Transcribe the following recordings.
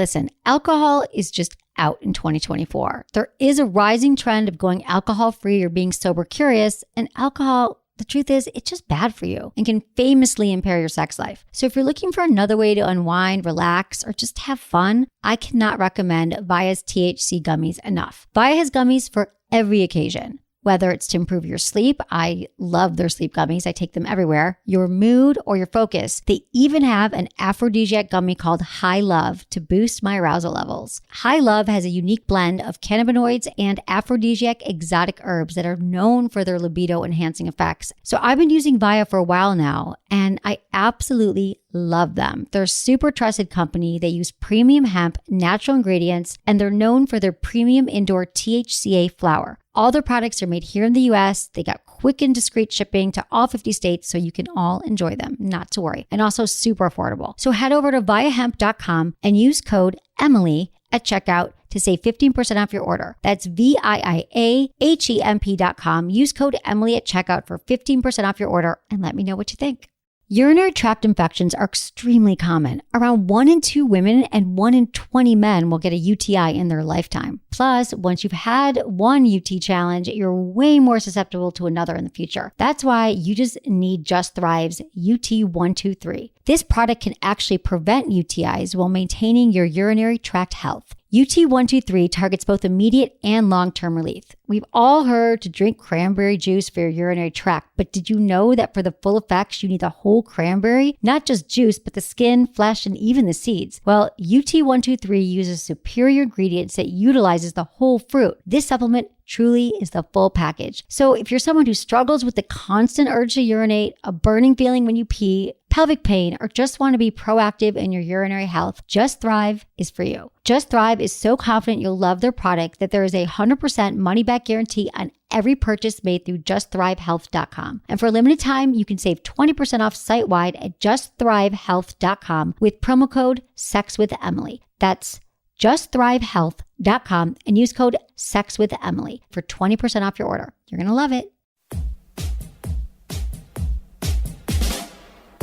Listen, alcohol is just out in 2024. There is a rising trend of going alcohol-free or being sober curious, and alcohol, the truth is, it's just bad for you and can famously impair your sex life. So if you're looking for another way to unwind, relax, or just have fun, I cannot recommend Via's THC gummies enough. Via has gummies for every occasion. Whether it's to improve your sleep, I love their sleep gummies. I take them everywhere. Your mood or your focus. They even have an aphrodisiac gummy called High Love to boost my arousal levels. High Love has a unique blend of cannabinoids and aphrodisiac exotic herbs that are known for their libido enhancing effects. So I've been using Via for a while now, and I absolutely love them. They're a super trusted company. They use premium hemp, natural ingredients, and they're known for their premium indoor THCA flower. All their products are made here in the US. They got quick and discreet shipping to all 50 states, so you can all enjoy them, not to worry. And also super affordable. So head over to viahemp.com and use code Emily at checkout to save 15% off your order. That's VIIAHEMP.com. Use code Emily at checkout for 15% off your order and let me know what you think. Urinary tract infections are extremely common. Around 1 in 2 women and 1 in 20 men will get a UTI in their lifetime. Plus, once you've had one UT challenge, you're way more susceptible to another in the future. That's why you just need Just Thrive's UT123. This product can actually prevent UTIs while maintaining your urinary tract health. UT123 targets both immediate and long-term relief. We've all heard to drink cranberry juice for your urinary tract, but did you know that for the full effects, you need the whole cranberry? Not just juice, but the skin, flesh, and even the seeds. Well, UT123 uses superior ingredients that utilizes the whole fruit. This supplement truly is the full package. So if you're someone who struggles with the constant urge to urinate, a burning feeling when you pee, pelvic pain, or just want to be proactive in your urinary health, Just Thrive is for you. Just Thrive is so confident you'll love their product that there is a 100% money-back guarantee on every purchase made through justthrivehealth.com. And for a limited time, you can save 20% off site-wide at justthrivehealth.com with promo code SEXWithEmily. That's justthrivehealth.com and use code SEXWithEmily for 20% off your order. You're going to love it.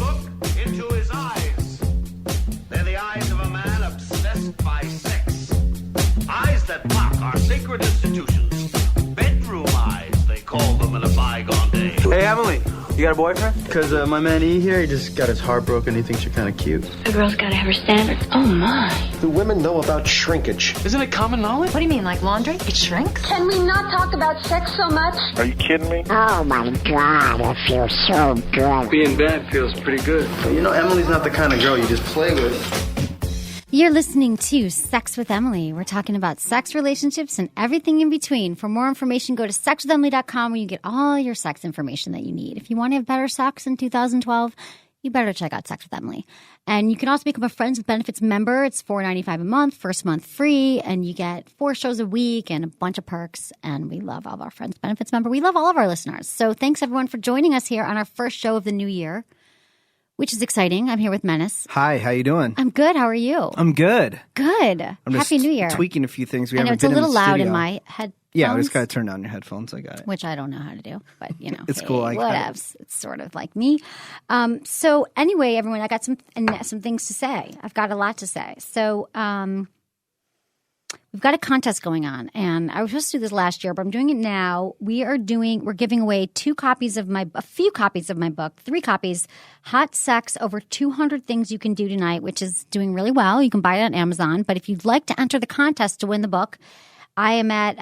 Look into his eyes. They're the eyes of a man obsessed by sex. Eyes that mock our sacred institutions. Bedroom eyes, they call them in a bygone day. Hey, Emily, you got a boyfriend? Because my man E here, he just got his heart broken. He thinks you're kind of cute. A girl's got to have her standards. Oh, my. Do women know about shrinkage? Isn't it common knowledge? What do you mean, like laundry? It shrinks? Can we not talk about sex so much? Are you kidding me? Oh my God, it feels so good. Being bad feels pretty good. But you know, Emily's not the kind of girl you just play with. You're listening to Sex with Emily. We're talking about sex, relationships, and everything in between. For more information, go to sexwithemily.com where you get all your sex information that you need. If you want to have better sex in 2012, you better check out Sex with Emily. And you can also become a Friends with Benefits member. It's $4.95 a month, first month free, and you get 4 shows a week and a bunch of perks. And we love all of our Friends with Benefits member. We love all of our listeners. So thanks, everyone, for joining us here on our first show of the new year, which is exciting. I'm here with Menace. Hi, how you doing? I'm good. How are you? I'm good. Good. I'm just Happy New Year. Tweaking a few things. I know it's a little loud in my head. Yeah, I just got to turn down your headphones. I got it. Which I don't know how to do, but you know, it's cool. Whatevs. It's sort of like me. So anyway, everyone, I got some things to say. I've got a lot to say. So we've got a contest going on, and I was supposed to do this last year, but I'm doing it now. We're giving away a few copies of my book, 3 copies, Hot Sex, Over 200 Things You Can Do Tonight, which is doing really well. You can buy it on Amazon, but if you'd like to enter the contest to win the book, I am at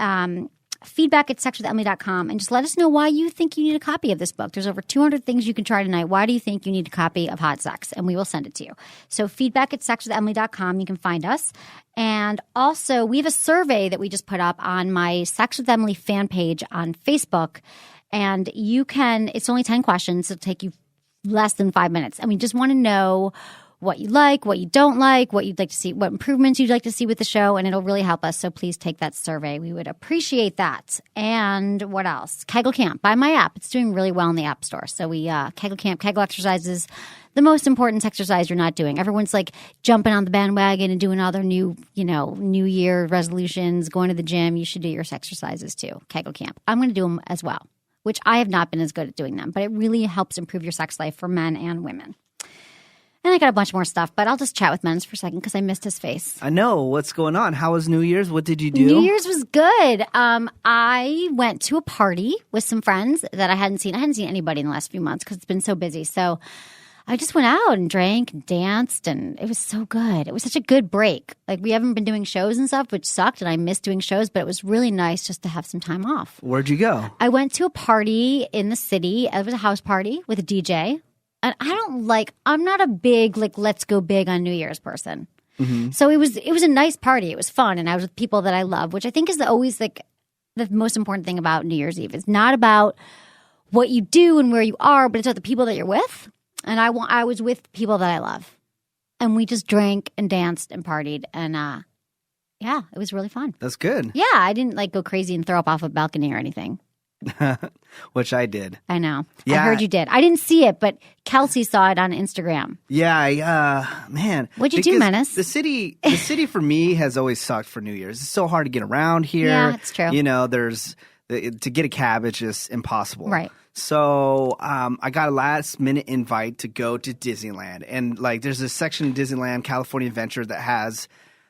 feedback@sexwithemily.com, and just let us know why you think you need a copy of this book. There's over 200 things you can try tonight. Why do you think you need a copy of Hot Sex? And we will send it to you. So feedback@sexwithemily.com, you can find us. And also, we have a survey that we just put up on my Sex with Emily fan page on Facebook. And it's only 10 questions. It'll take you less than 5 minutes. And we just want to know what you like, what you don't like, what you'd like to see, what improvements you'd like to see with the show, and it'll really help us. So please take that survey. We would appreciate that. And what else? Kegel Camp. Buy my app. It's doing really well in the App Store. So Kegel Camp, Kegel exercises, the most important exercise you're not doing. Everyone's like jumping on the bandwagon and doing all their new year resolutions, going to the gym. You should do your exercises too. Kegel Camp. I'm going to do them as well, which I have not been as good at doing them, but it really helps improve your sex life for men and women. And I got a bunch more stuff, but I'll just chat with Menace for a second because I missed his face. I know. What's going on? How was New Year's? What did you do? New Year's was good. I went to a party with some friends that I hadn't seen. I hadn't seen anybody in the last few months because it's been so busy. So I just went out and drank and danced, and it was so good. It was such a good break. Like, we haven't been doing shows and stuff, which sucked, and I missed doing shows, but it was really nice just to have some time off. Where'd you go? I went to a party in the city. It was a house party with a DJ. And I'm not a big, let's go big on New Year's person. Mm-hmm. So it was a nice party. It was fun. And I was with people that I love, which I think is always the most important thing about New Year's Eve. It's not about what you do and where you are, but it's about the people that you're with. And I was with people that I love. And we just drank and danced and partied. And yeah, it was really fun. That's good. Yeah, I didn't go crazy and throw up off a balcony or anything. Which I did. I know. Yeah. I heard you did. I didn't see it, but Kelsey saw it on Instagram. Yeah, man. What'd you do, Menace? The city for me has always sucked for New Year's. It's so hard to get around here. Yeah, it's true. To get a cab, it's just impossible. Right. So I got a last minute invite to go to Disneyland. And there's a section in Disneyland, California Adventure, that has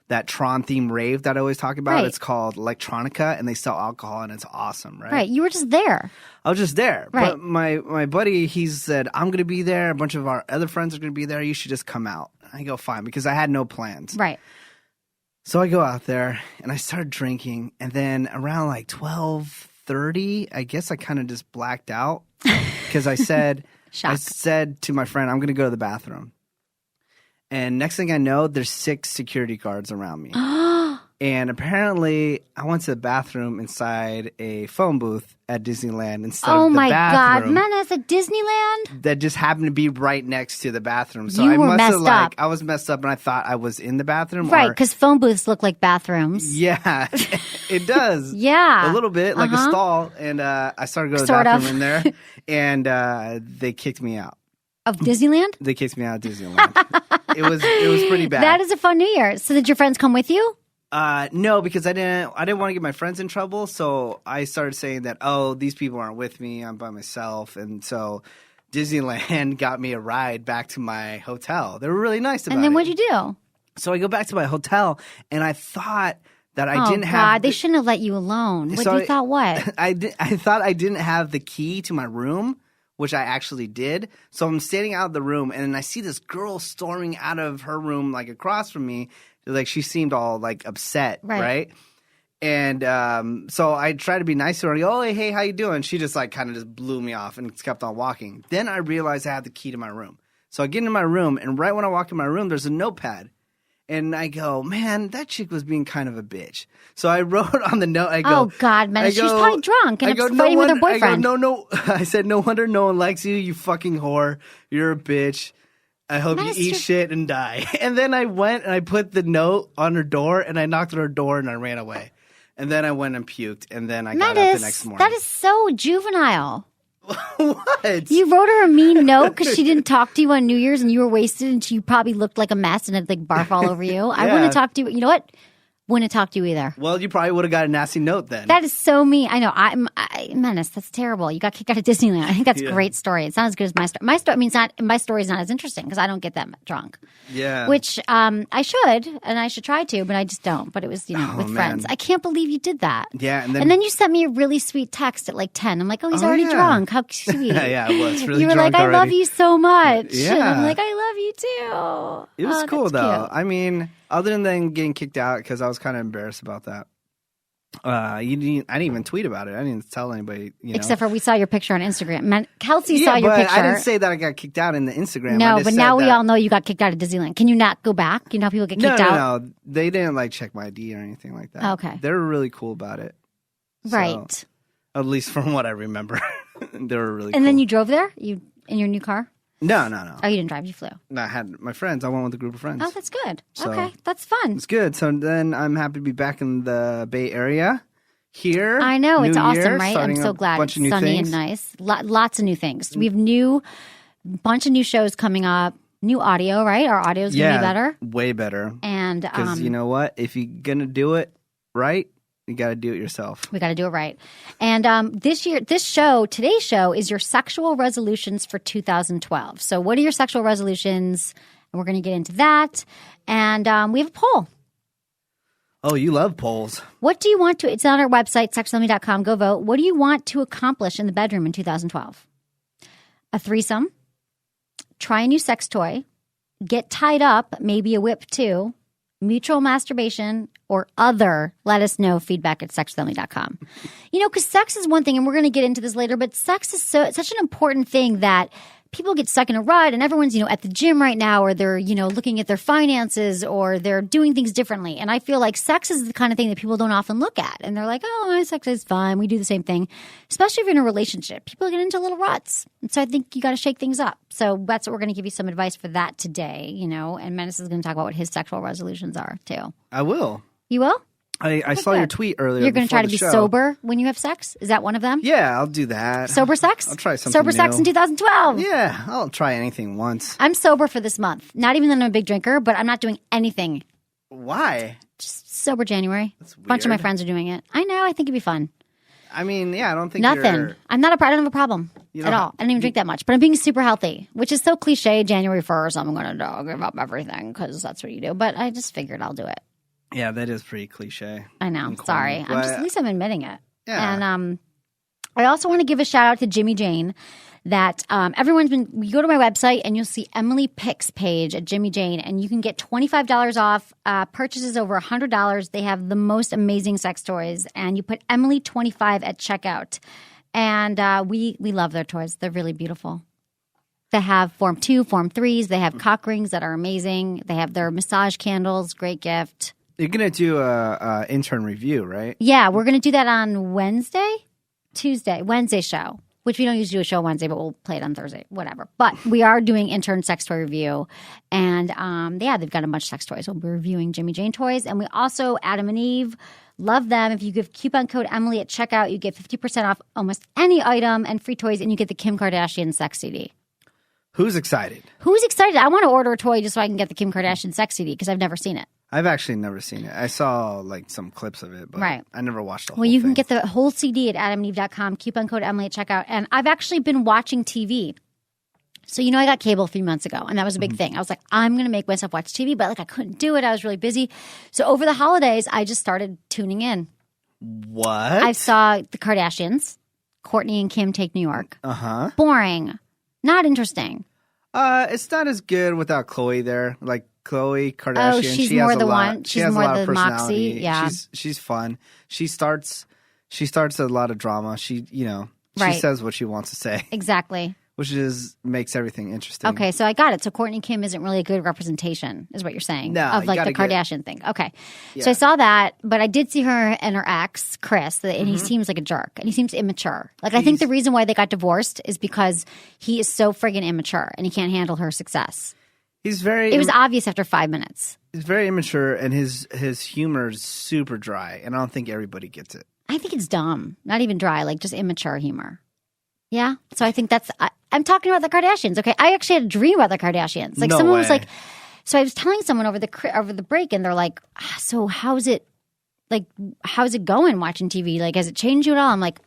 that Tron themed rave that I always talk about. Right. It's called Electronica, and they sell alcohol, and it's awesome, right? Right. You were just there. I was just there. Right. But my buddy, he said, I'm going to be there. A bunch of our other friends are going to be there. You should just come out. I go, fine, because I had no plans. Right. So I go out there, and I started drinking, and then around 12:30, I guess I kind of just blacked out because I said to my friend, I'm going to go to the bathroom. And next thing I know, there's 6 security guards around me. And apparently, I went to the bathroom inside a phone booth at Disneyland instead of the bathroom. Oh, my God. Menace at Disneyland? That just happened to be right next to the bathroom. So You were messed up. I was messed up, and I thought I was in the bathroom. Right, because phone booths look like bathrooms. Yeah, it does. Yeah. A little bit, like a stall. And I started going to the Sort bathroom of. in there, and they kicked me out. Of Disneyland? They kicked me out of Disneyland. It was pretty bad. That is a fun New Year. So did your friends come with you? No, because I didn't want to get my friends in trouble. So I started saying that, these people aren't with me. I'm by myself. And so Disneyland got me a ride back to my hotel. They were really nice about it. And then what'd you do? So I go back to my hotel, and I thought that I didn't have. Oh, God, they shouldn't have let you alone. What, So you thought what? I thought I didn't have the key to my room, which I actually did. So I'm standing out of the room, and then I see this girl storming out of her room, across from me. She seemed all upset, right? And so I tried to be nice to her. I go, hey, how you doing? She just kind of just blew me off and kept on walking. Then I realized I had the key to my room. So I get into my room, and right when I walk in my room, there's a notepad. And I go, man, that chick was being kind of a bitch. So I wrote on the note, I go, oh, God, man, she's probably drunk and fighting with her boyfriend. I go, no. I said, no wonder no one likes you, you fucking whore. You're a bitch. I hope you eat shit and die. And then I went and I put the note on her door, and I knocked on her door, and I ran away. And then I went and puked, and then I got up the next morning. That is so juvenile. What? You wrote her a mean note because she didn't talk to you on New Year's and you were wasted and she probably looked like a mess and had barf all over you. I wouldn't have talked to you. You know what? Wouldn't have talked to you either. Well, you probably would have got a nasty note then. That is so mean. I know. Menace, that's terrible. You got kicked out of Disneyland. I think that's a great story. It's not as good as my story. My story is not as interesting because I don't get that drunk. Yeah. Which I should, and I should try to, but I just don't. But it was, with friends. I can't believe you did that. Yeah. And then you sent me a really sweet text at 10. I'm like, he's already drunk. How sweet. Yeah, it was really You were drunk like, I already. love you so much. Yeah. And I'm like, I love you too. It was cool, that's though. cute. I mean, other than getting kicked out, because I was kind of embarrassed about that. I didn't even tweet about it. I didn't tell anybody. Except for we saw your picture on Instagram. Kelsey saw Yeah, your but picture. I didn't say that I got kicked out in the Instagram. No, I just but said now we that- all know you got kicked out of Disneyland. Can you not go back? You know how people get kicked out? No. They didn't check my ID or anything like that. Okay. They were really cool about it. Right. So, at least from what I remember. They were really cool. And then you drove there? You in your new car? No. Oh, you didn't drive. You flew. No, I had my friends. I went with a group of friends. Oh, that's good. So- Okay. That's fun. It's good. So then I'm happy to be back in the Bay Area. Here, I know. It's New awesome, Year, right? I'm starting so a glad bunch it's of new sunny things. and nice. Lots of new things. We have bunch of new shows coming up. New audio, right? Our audio is going to be better. Way better. And Because you know what? If you're going to do it right, you got to do it yourself. we got to do it right. And today's show is your sexual resolutions for 2012. So what are your sexual resolutions? And we're going to get into that. And we have a poll. Oh, you love polls. What do you want to, it's on our website, sexologist.com. Go vote. What do you want to accomplish in the bedroom in 2012? A threesome, try a new sex toy, get tied up, maybe a whip too, mutual masturbation, or other. Let us know. Feedback at sexologist.com. Because sex is one thing, and we're going to get into this later, but sex is such an important thing that people get stuck in a rut, and everyone's, at the gym right now, or they're, looking at their finances, or they're doing things differently. And I feel like sex is the kind of thing that people don't often look at. And they're like, oh, my sex is fine. We do the same thing. Especially if you're in a relationship. People get into little ruts. And so I think you got to shake things up. So that's what we're going to give you some advice for that today, and Menace is going to talk about what his sexual resolutions are, too. I will. You will? I saw your tweet earlier. You're going to try to be show. sober when you have sex? Is that one of them? Yeah, I'll do that. Sober sex? I'll try something Sober sex new. in 2012. Yeah, I'll try anything once. I'm sober for this month. Not even that I'm a big drinker, but I'm not doing anything. Why? Just sober January. That's A bunch of my weird. friends are doing it. I know. I think it'd be fun. I mean, yeah, I don't think Nothing. you're... I don't have a problem You at don't all. I don't even drink that much. But I'm being super healthy, which is so cliche. January 1st, I'm going to give up everything because that's what you do. But I just figured I'll do it. Yeah, that is pretty cliche. I know. and corny, Sorry. but- At least I'm admitting it. Yeah. And I also want to give a shout out to Jimmy Jane. That you go to my website and you'll see Emily Pick's page at Jimmy Jane, and you can get $25 off purchases over $100. They have the most amazing sex toys, and you put Emily25 at checkout. And we love their toys. They're really beautiful. They have Form 2, Form 3s. They have cock rings that are amazing. They have their massage candles. Great gift. You're going to do a intern review, right? Yeah, we're going to do that on Wednesday show, which we don't usually do a show Wednesday, but we'll play it on Thursday, whatever. But we are doing intern sex toy review. And they've got a bunch of sex toys. We'll be reviewing Jimmy Jane toys. And we also, Adam and Eve, love them. If you give coupon code Emily at checkout, you get 50% off almost any item and free toys, and you get the Kim Kardashian sex CD. Who's excited? Who's excited? I want to order a toy just so I can get the Kim Kardashian sex CD because I've never seen it. I've actually never seen it. I saw some clips of it, but Right. I never watched the whole Well, you thing. can get the whole CD at adamandeve.com, coupon code Emily at checkout. And I've actually been watching TV. So, I got cable a few months ago, and that was a big thing. I was like, I'm going to make myself watch TV, but I couldn't do it. I was really busy. So over the holidays, I just started tuning in. What? I saw the Kardashians, Kourtney and Kim Take New York. Uh-huh. Boring. Not interesting. It's not as good without Khloe there. Like Khloe Kardashian. Oh, she's she more has the a lot, one. She She's has more a lot the of personality. moxie, yeah. She's fun. She starts a lot of drama. She Right. says what she wants to say, Exactly. which makes everything interesting. Okay, so I got it. So Kourtney Kim isn't really a good representation, is what you're saying, No, of you like the gotta get- Kardashian thing. Okay, Yeah. so I saw that, but I did see her and her ex, Chris, and Mm-hmm. he seems like a jerk, and he seems immature. Like I think the reason why they got divorced is because he is so friggin' immature and he can't handle her success. He's very. It was obvious after 5 minutes. He's very immature, and his humor is super dry, and I don't think everybody gets it. I think it's dumb, not even dry, like just immature humor. Yeah, so I think I'm talking about the Kardashians. Okay, I actually had a dream about the Kardashians. Like No someone was way. like, so I was telling someone over the break, and they're like, so how's it going watching TV? Like, has it changed you at all? I'm like,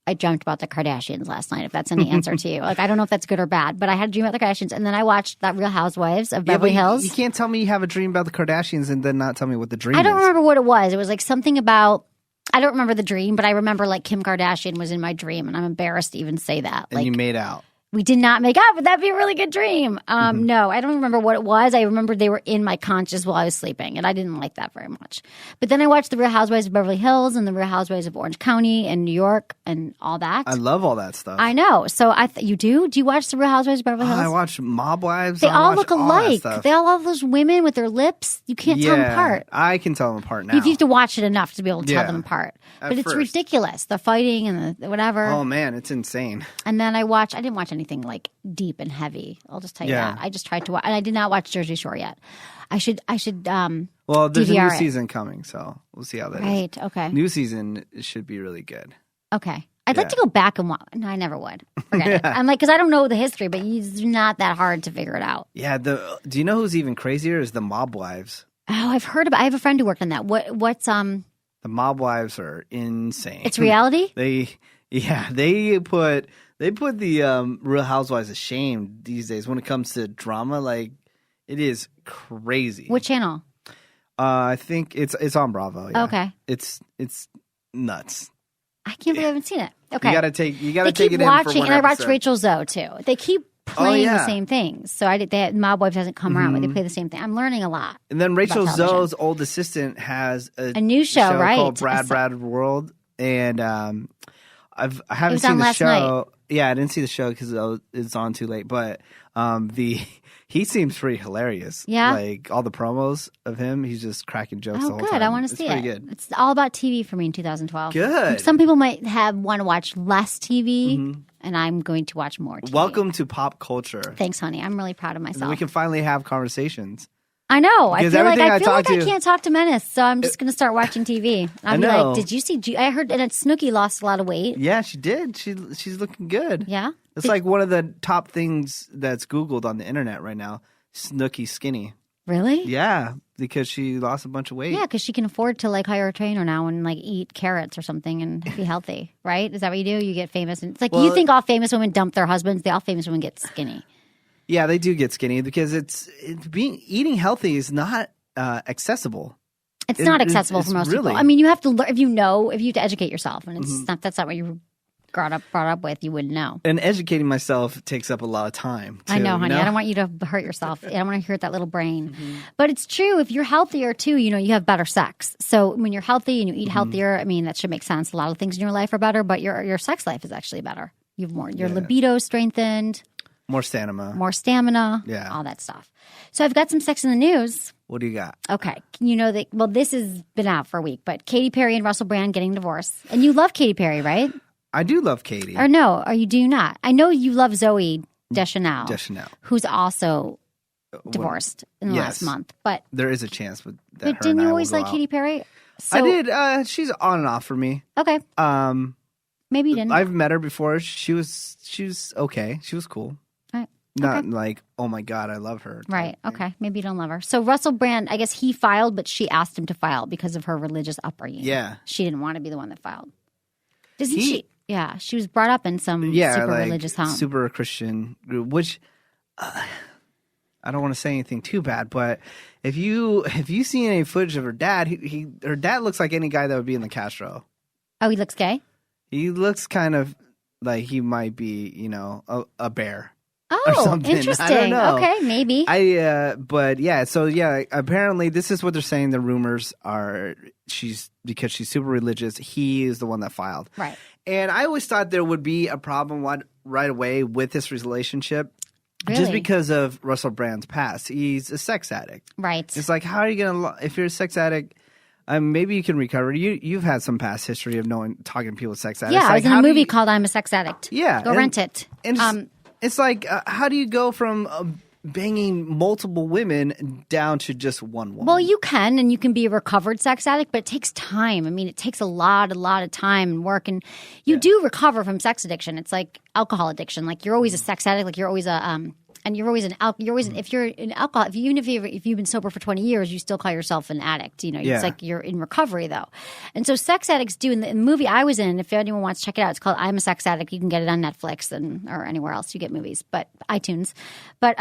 I dreamt about the Kardashians last night. If that's any answer to you, like I don't know if that's good or bad, but I had a dream about the Kardashians, and then I watched that Real Housewives of Beverly Hills. You can't tell me you have a dream about the Kardashians and then not tell me what the dream is. I don't remember what it was. It was like something about. I don't remember the dream, but I remember like Kim Kardashian was in my dream, and I'm embarrassed to even say that. And Like you made out. we did not make up, but that'd be a really good dream. No, I don't remember what it was. I remember they were in my conscious while I was sleeping, and I didn't like that very much. But then I watched the Real Housewives of Beverly Hills and the Real Housewives of Orange County and New York and all that. I love all that stuff. I know. So you do? Do you watch the Real Housewives of Beverly Hills? I watch Mob Wives. They I all watch look all that alike. stuff. They all have those women with their lips. You can't tell them apart. I can tell them apart now. You have to watch it enough to be able to tell Yeah. them apart. At But it's first. ridiculous. The fighting and the whatever. Oh man, it's insane. And then I didn't watch anything like deep and heavy. I'll just tell you Yeah. that. I just tried to watch, and I did not watch Jersey Shore yet. I should, Well, there's a DVR new it. season coming, so we'll see how that is. right. Okay. New season should be really good. Okay. I'd like Yeah. to go back and watch. No, I never would. Forget it. I'm like, because I don't know the history, but it's not that hard to figure it out. Yeah. Do you know who's even crazier? Is the Mob Wives. Oh, I've heard about. I have a friend who worked on that. What's The Mob Wives are insane. It's reality. They put the Real Housewives to shame these days when it comes to drama. Like It is crazy. What channel? I think it's on Bravo. Yeah. Okay. It's nuts. I can't believe I haven't seen it. Okay. You gotta take it keep in for watching, one and I watched episode. Rachel Zoe too. They keep playing yeah. the same things. So Mob Wives hasn't come around, but they play the same thing. I'm learning a lot. And then Rachel about television. Zoe's old assistant has a new show, right? called Brad World, and I haven't It was seen on the last show. night. Yeah, I didn't see the show because it's on too late. But he seems pretty hilarious. Yeah? Like all the promos of him, he's just cracking jokes the Oh, whole good. time. I want to It's see pretty it. Good. It's all about TV for me in 2012. Good. Some people might want to watch less TV, and I'm going to watch more TV. Welcome to pop culture. Thanks, honey. I'm really proud of And myself. we can finally have conversations. I know. Because I everything I feel like talk I to- can't talk to Menace, so I'm just going to start watching TV. I'll be know. like, did you see? I heard that Snooki lost a lot of weight. Yeah, she did. She's looking good. Yeah. It's like one of the top things that's Googled on the internet right now. Snooki skinny. Really? Yeah, because she lost a bunch of weight. Yeah, because she can afford to like hire a trainer now and like eat carrots or something and be healthy, right? Is that what you do? You get famous, and it's like you think all famous women dump their husbands. All famous women get skinny. Yeah, they do get skinny because eating healthy is not accessible. It's not accessible for most really. people. I mean, you have to learn if you have to educate yourself, and it's not. That's not what you were brought up with. You wouldn't know. And educating myself takes up a lot of time. Too, I know, honey. You know? I don't want you to hurt yourself. I don't want to hurt that little brain. But it's true. If you're healthier too, you have better sex. So when you're healthy and you eat healthier, I mean, that should make sense. A lot of things in your life are better, but your sex life is actually better. You have more. Your libido strengthened. More stamina. More stamina. Yeah. All that stuff. So I've got some sex in the news. What do you got? Okay. You know that. Well, this has been out for a week, but Katy Perry and Russell Brand getting divorced, and you love Katy Perry, right? I do love Katy. Or no? Or you do not? I know you love Zoe Deschanel, who's also divorced in the last month. But there is a chance, but didn't you always like Katy Perry? So, I did. She's on and off for me. Okay. Maybe you didn't. I've met her before. She was okay. She was cool. Right. Not like, oh my God, I love her. Right. Okay. Maybe you don't love her. So Russell Brand, I guess he filed, but she asked him to file because of her religious upbringing. Yeah. She didn't want to be the one that filed. Doesn't she? Yeah. She was brought up in some super religious home. Super Christian group, which I don't want to say anything too bad, but if you see any footage of her dad, her dad looks like any guy that would be in the Castro. Oh, he looks gay? He looks kind of like he might be, a bear. Oh, or something. interesting. I don't know. Okay, maybe. But yeah, so yeah, apparently this is what they're saying. The rumors are because she's super religious. He is the one that filed. Right. And I always thought there would be a problem right away with this relationship. Really? Just because of Russell Brand's past. He's a sex addict. Right. It's like, how are you going to, if you're a sex addict, maybe you can recover. You've had some past history of talking to people with sex addicts. Yeah, I was in a movie called I'm a Sex Addict. Yeah. Go rent it. And it's like, how do you go from banging multiple women down to just one woman? Well, you can, and you can be a recovered sex addict, but it takes time. I mean, it takes a lot of time and work, and you do recover from sex addiction. It's like alcohol addiction. Like you're always a sex addict. Like you're always if you're an alcohol, if you've been sober for 20 years, you still call yourself an addict. It's like you're in recovery though. And so sex addicts do in the movie I was in, if anyone wants to check it out, it's called I'm a Sex Addict. You can get it on Netflix or anywhere else you get movies, but iTunes. But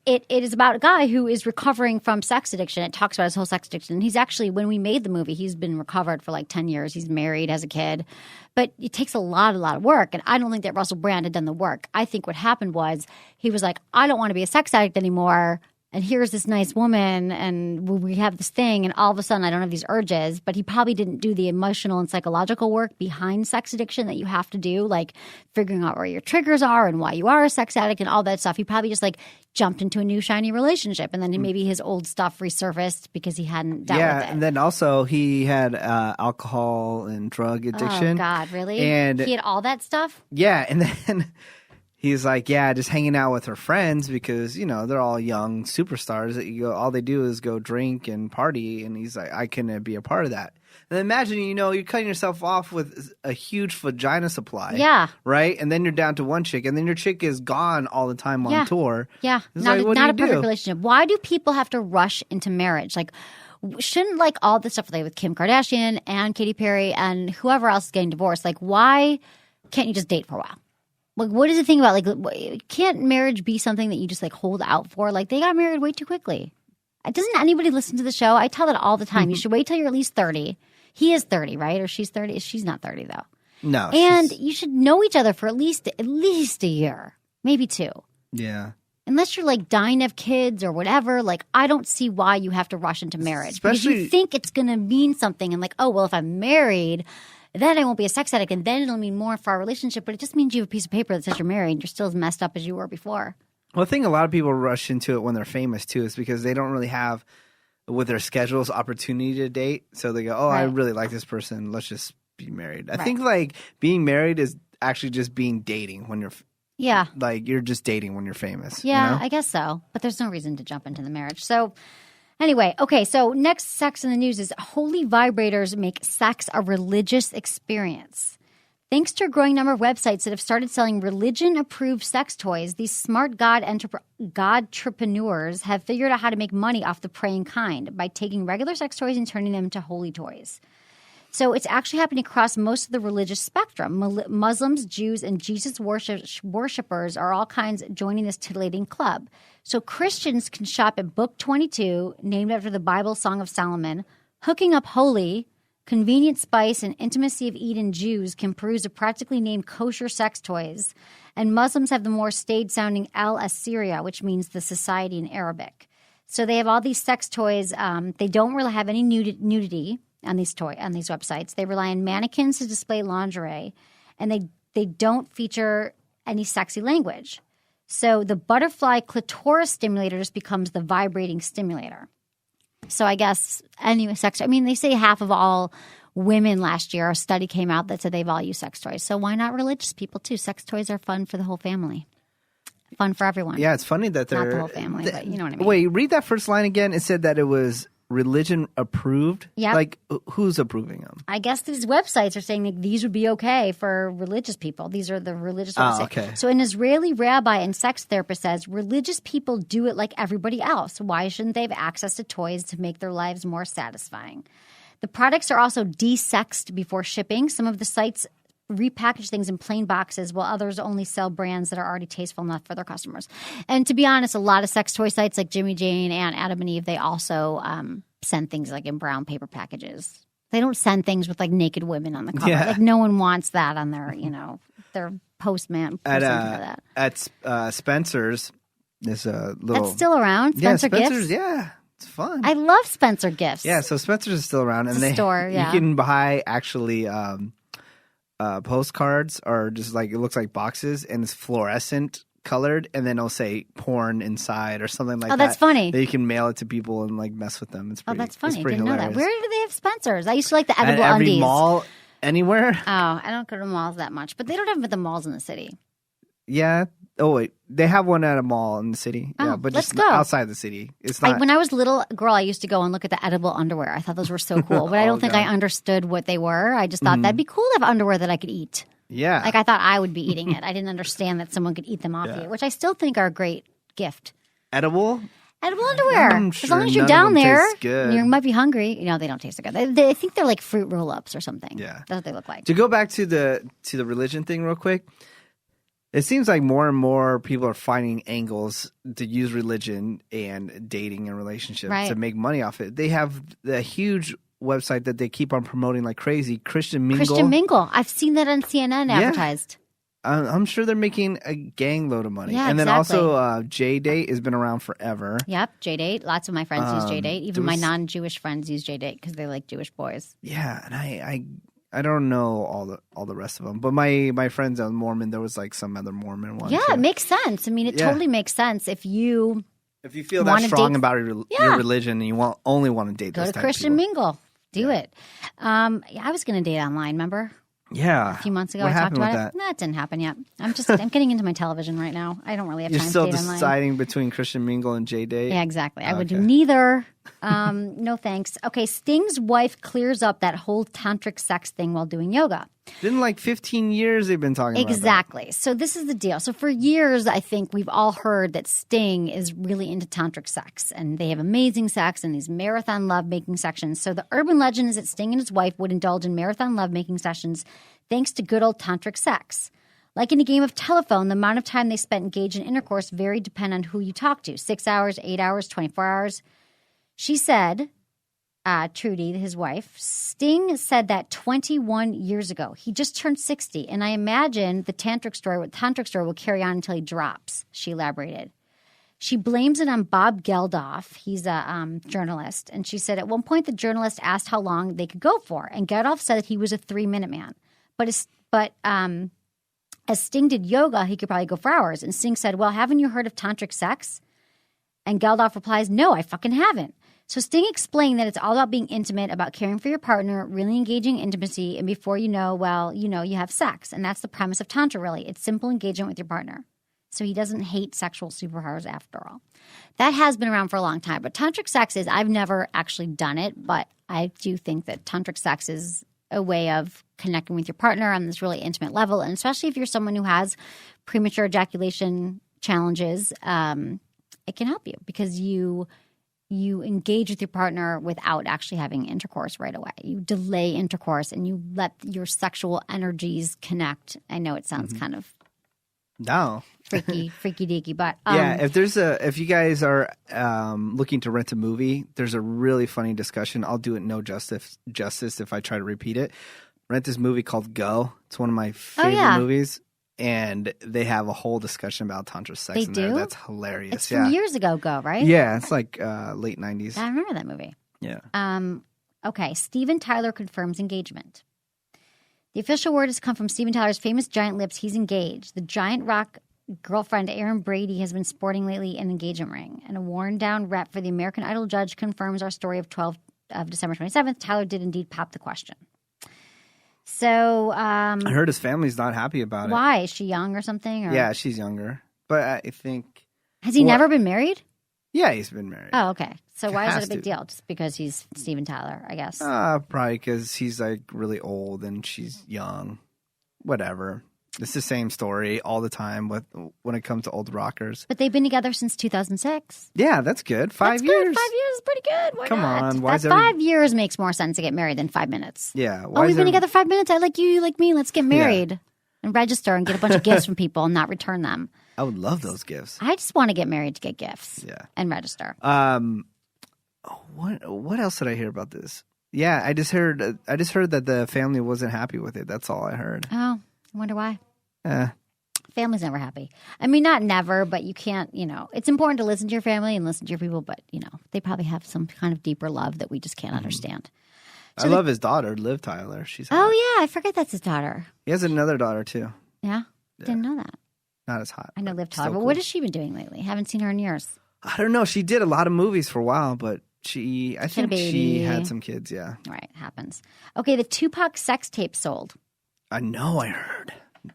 it is about a guy who is recovering from sex addiction. It talks about his whole sex addiction. And he's actually, when we made the movie, he's been recovered for like 10 years. He's married, has a kid. But it takes a lot of work. And I don't think that Russell Brand had done the work. I think what happened was he was like, I don't want to be a sex addict anymore. And here's this nice woman, and we have this thing, and all of a sudden I don't have these urges. But he probably didn't do the emotional and psychological work behind sex addiction that you have to do, like figuring out where your triggers are and why you are a sex addict and all that stuff. He probably just like jumped into a new shiny relationship, and then maybe his old stuff resurfaced because he hadn't dealt with it. Yeah, and then also he had alcohol and drug addiction. Oh God, really? And he had all that stuff? Yeah, and then he's like, just hanging out with her friends because, they're all young superstars that all they do is go drink and party. And he's like, I couldn't be a part of that. And imagine, you're cutting yourself off with a huge vagina supply. Yeah. Right? And then you're down to one chick, and then your chick is gone all the time on tour. Yeah. It's Not a do? perfect relationship. Why do people have to rush into marriage? Like, shouldn't like all this stuff with Kim Kardashian and Katy Perry and whoever else is getting divorced, like why can't you just date for a while? Like, what is the thing about, like, can't marriage be something that you just, like, hold out for? Like, they got married way too quickly. Doesn't anybody listen to the show? I tell that all the time. You should wait till you're at least 30. He is 30, right? Or she's 30. She's not 30, though. No. And you should know each other for at least a year, maybe 2. Yeah. Unless you're, like, dying of kids or whatever, like, I don't see why you have to rush into marriage. Because Especially- you think it's going to mean something. And, like, oh, well, if I'm married, then I won't be a sex addict. And then it'll mean more for our relationship. But it just means you have a piece of paper that says you're married and you're still as messed up as you were before. Well, I think a lot of people rush into it when they're famous, too, is because they don't really have, with their schedules, opportunity to date. So they go, oh, I Right. really like this person. Let's just be married. I Right. think, like, being married is actually just being dating when you're Yeah. like, you're just dating when you're famous. Yeah, you know? I guess so. But there's no reason to jump into the marriage. So anyway, okay, so next sex in the news is holy vibrators make sex a religious experience. Thanks to a growing number of websites that have started selling religion-approved sex toys, these smart God-entrepreneurs have figured out how to make money off the praying kind by taking regular sex toys and turning them into holy toys. So it's actually happening across most of the religious spectrum. Muslims, Jews, and Jesus worshippers are all kinds joining this titillating club. So Christians can shop at Book 22, named after the Bible Song of Solomon. Hooking Up Holy, Convenient Spice, and Intimacy of Eden Jews can peruse the practically named kosher sex toys. And Muslims have the more staid-sounding Al Assyria, which means the society in Arabic. So they have all these sex toys. They don't really have any nudity on these websites. They rely on mannequins to display lingerie, and they don't feature any sexy language. So the butterfly clitoris stimulator just becomes the vibrating stimulator. So I guess any sex. I mean, they say half of all women last year. A study came out that said they've all used sex toys. So why not religious people too? Sex toys are fun for the whole family. Fun for everyone. Yeah, it's funny that they're Not the whole family, but you know what I mean. Wait, read that first line again. It said that it was religion approved. Yep. Like, who's approving them? I guess these websites are saying that these would be okay for religious people. These are the religious websites. Okay. So an Israeli rabbi and sex therapist says religious people do it like everybody else. Why shouldn't they have access to toys to make their lives more satisfying? The products are also de-sexed before shipping. Some of the sites repackage things in plain boxes, while others only sell brands that are already tasteful enough for their customers. And to be honest, a lot of sex toy sites like Jimmy Jane and Adam and Eve, they also send things like in brown paper packages. They don't send things with like naked women on the cover. Yeah. Like no one wants that on their, their postman. At Spencer's, there's a little. That's still around. Spencer Spencer's. Gifts. Yeah, it's fun. I love Spencer Gifts. Yeah, so Spencer's is still around, and It's a store, yeah. you can buy actually postcards, or just like it looks like boxes, and it's fluorescent colored, and then it'll say porn inside or something like that. Oh, that's funny. That you can mail it to people and like mess with them. It's pretty, That's funny. It's pretty Didn't know that. hilarious. Where do they have Spencer's? I used to like the At edible every undies. mall, anywhere. Oh, I don't go to malls that much, but they don't have them at the malls in the city. Yeah. Oh wait, they have one at a mall in the city. Oh, Yeah, but let's just go. outside the city. It's not. When I was a little girl, I used to go and look at the edible underwear. I thought those were so cool, but I don't think I understood what they were. I just thought that'd be cool to have underwear that I could eat. yeah. Like I thought I would be eating it. I didn't understand that someone could eat them off you, which I still think are a great gift. Edible. Edible underwear. I'm As sure long as you're none of down them there, taste good. you might be hungry. They don't taste so good. I think they're like fruit roll-ups or something. Yeah. That's what they look like. To go back to the religion thing real quick, it seems like more and more people are finding angles to use religion and dating and relationships Right. to make money off it. They have the huge website that they keep on promoting like crazy, Christian Mingle. Christian Mingle. I've seen that on CNN advertised. I'm sure they're making a gang load of money. Yeah, and then exactly. also J-Date has been around forever. Yep, J-Date. Lots of my friends use J-Date. Even there my was- non-Jewish friends use J-Date because they like Jewish boys. Yeah, and I don't know all the rest of them, but my friends on Mormon, there was like some other Mormon one. Yeah, too. it makes sense. I mean, it Yeah. totally makes sense if you If you feel that wanna strong date- about your Yeah. religion and you only want to date go those to type Christian of people. Mingle. Do it. I was going to date online, remember? Yeah. A few months ago What I talked happened about with it. that? No, it didn't happen yet. I'm getting into my television right now. I don't really have You're time still to date online. deciding between Christian Mingle and J-Date? Yeah, exactly. I would do Okay. neither. No thanks. Okay, Sting's wife clears up that whole tantric sex thing while doing yoga. Been like 15 years they've been talking about that. Exactly. So this is the deal. So for years, I think we've all heard that Sting is really into tantric sex, and they have amazing sex and these marathon lovemaking sessions. So the urban legend is that Sting and his wife would indulge in marathon lovemaking sessions thanks to good old tantric sex. Like in a game of telephone, the amount of time they spent engaged in intercourse varied depending on who you talk to. 6 hours, 8 hours, 24 hours. She said, Trudy, his wife, Sting said that 21 years ago. He just turned 60. And I imagine the tantric story will carry on until he drops, she elaborated. She blames it on Bob Geldof. He's a journalist. And she said at one point the journalist asked how long they could go for. And Geldof said that he was a 3-minute man. But as Sting did yoga, he could probably go for hours. And Sting said, well, haven't you heard of tantric sex? And Geldof replies, no, I fucking haven't. So Sting explained that it's all about being intimate, about caring for your partner, really engaging intimacy, and before you know, you have sex. And that's the premise of Tantra, really. It's simple engagement with your partner. So he doesn't hate sexual superpowers after all. That has been around for a long time. But tantric sex I've never actually done it, but I do think that tantric sex is a way of connecting with your partner on this really intimate level. And especially if you're someone who has premature ejaculation challenges, it can help you because you engage with your partner without actually having intercourse right away. You delay intercourse and you let your sexual energies connect. I know it sounds kind of freaky deaky, but yeah. If you guys are looking to rent a movie, there's a really funny discussion. I'll do it no justice if I try to repeat it. Rent this movie called Go. It's one of my favorite movies. And they have a whole discussion about tantra sex in there. That's hilarious. It's from years ago, Go, right? Yeah, it's like late 90s. I remember that movie. Yeah. Okay, Steven Tyler confirms engagement. The official word has come from Steven Tyler's famous giant lips. He's engaged. The giant rock girlfriend, Erin Brady, has been sporting lately an engagement ring. And a worn-down rep for the American Idol judge confirms our story of December 27th. Tyler did indeed pop the question. So I heard his family's not happy about it. Why? Is she young or something? Or? Yeah, she's younger. But I think... Has he never been married? Yeah, he's been married. Oh, okay. So why is it a big deal? Just because he's Steven Tyler, I guess. Probably because he's like really old and she's young. Whatever. It's the same story all the time when it comes to old rockers. But they've been together since 2006. Yeah, that's good. 5 years. Good. 5 years is pretty good. Why Come not? on. Why 5 years makes more sense to get married than 5 minutes. Yeah. We've been together 5 minutes. I like you, you like me. Let's get married and register and get a bunch of gifts from people and not return them. I would love those gifts. I just want to get married to get gifts. Yeah. And register. What else did I hear about this? Yeah, I just heard that the family wasn't happy with it. That's all I heard. Oh, I wonder why. Family's never happy. I mean, not never, but you can't, it's important to listen to your family and listen to your people, but, they probably have some kind of deeper love that we just can't understand. So I love his daughter, Liv Tyler. She's hot. Oh, yeah. I forget that's his daughter. He has another daughter, too. Yeah? Didn't know that. Not as hot. I know Liv Tyler, but cool. what has she been doing lately? Haven't seen her in years. I don't know. She did a lot of movies for a while, but I think she had some kids, yeah. Right, happens. Okay, the Tupac sex tape sold. I know, I heard.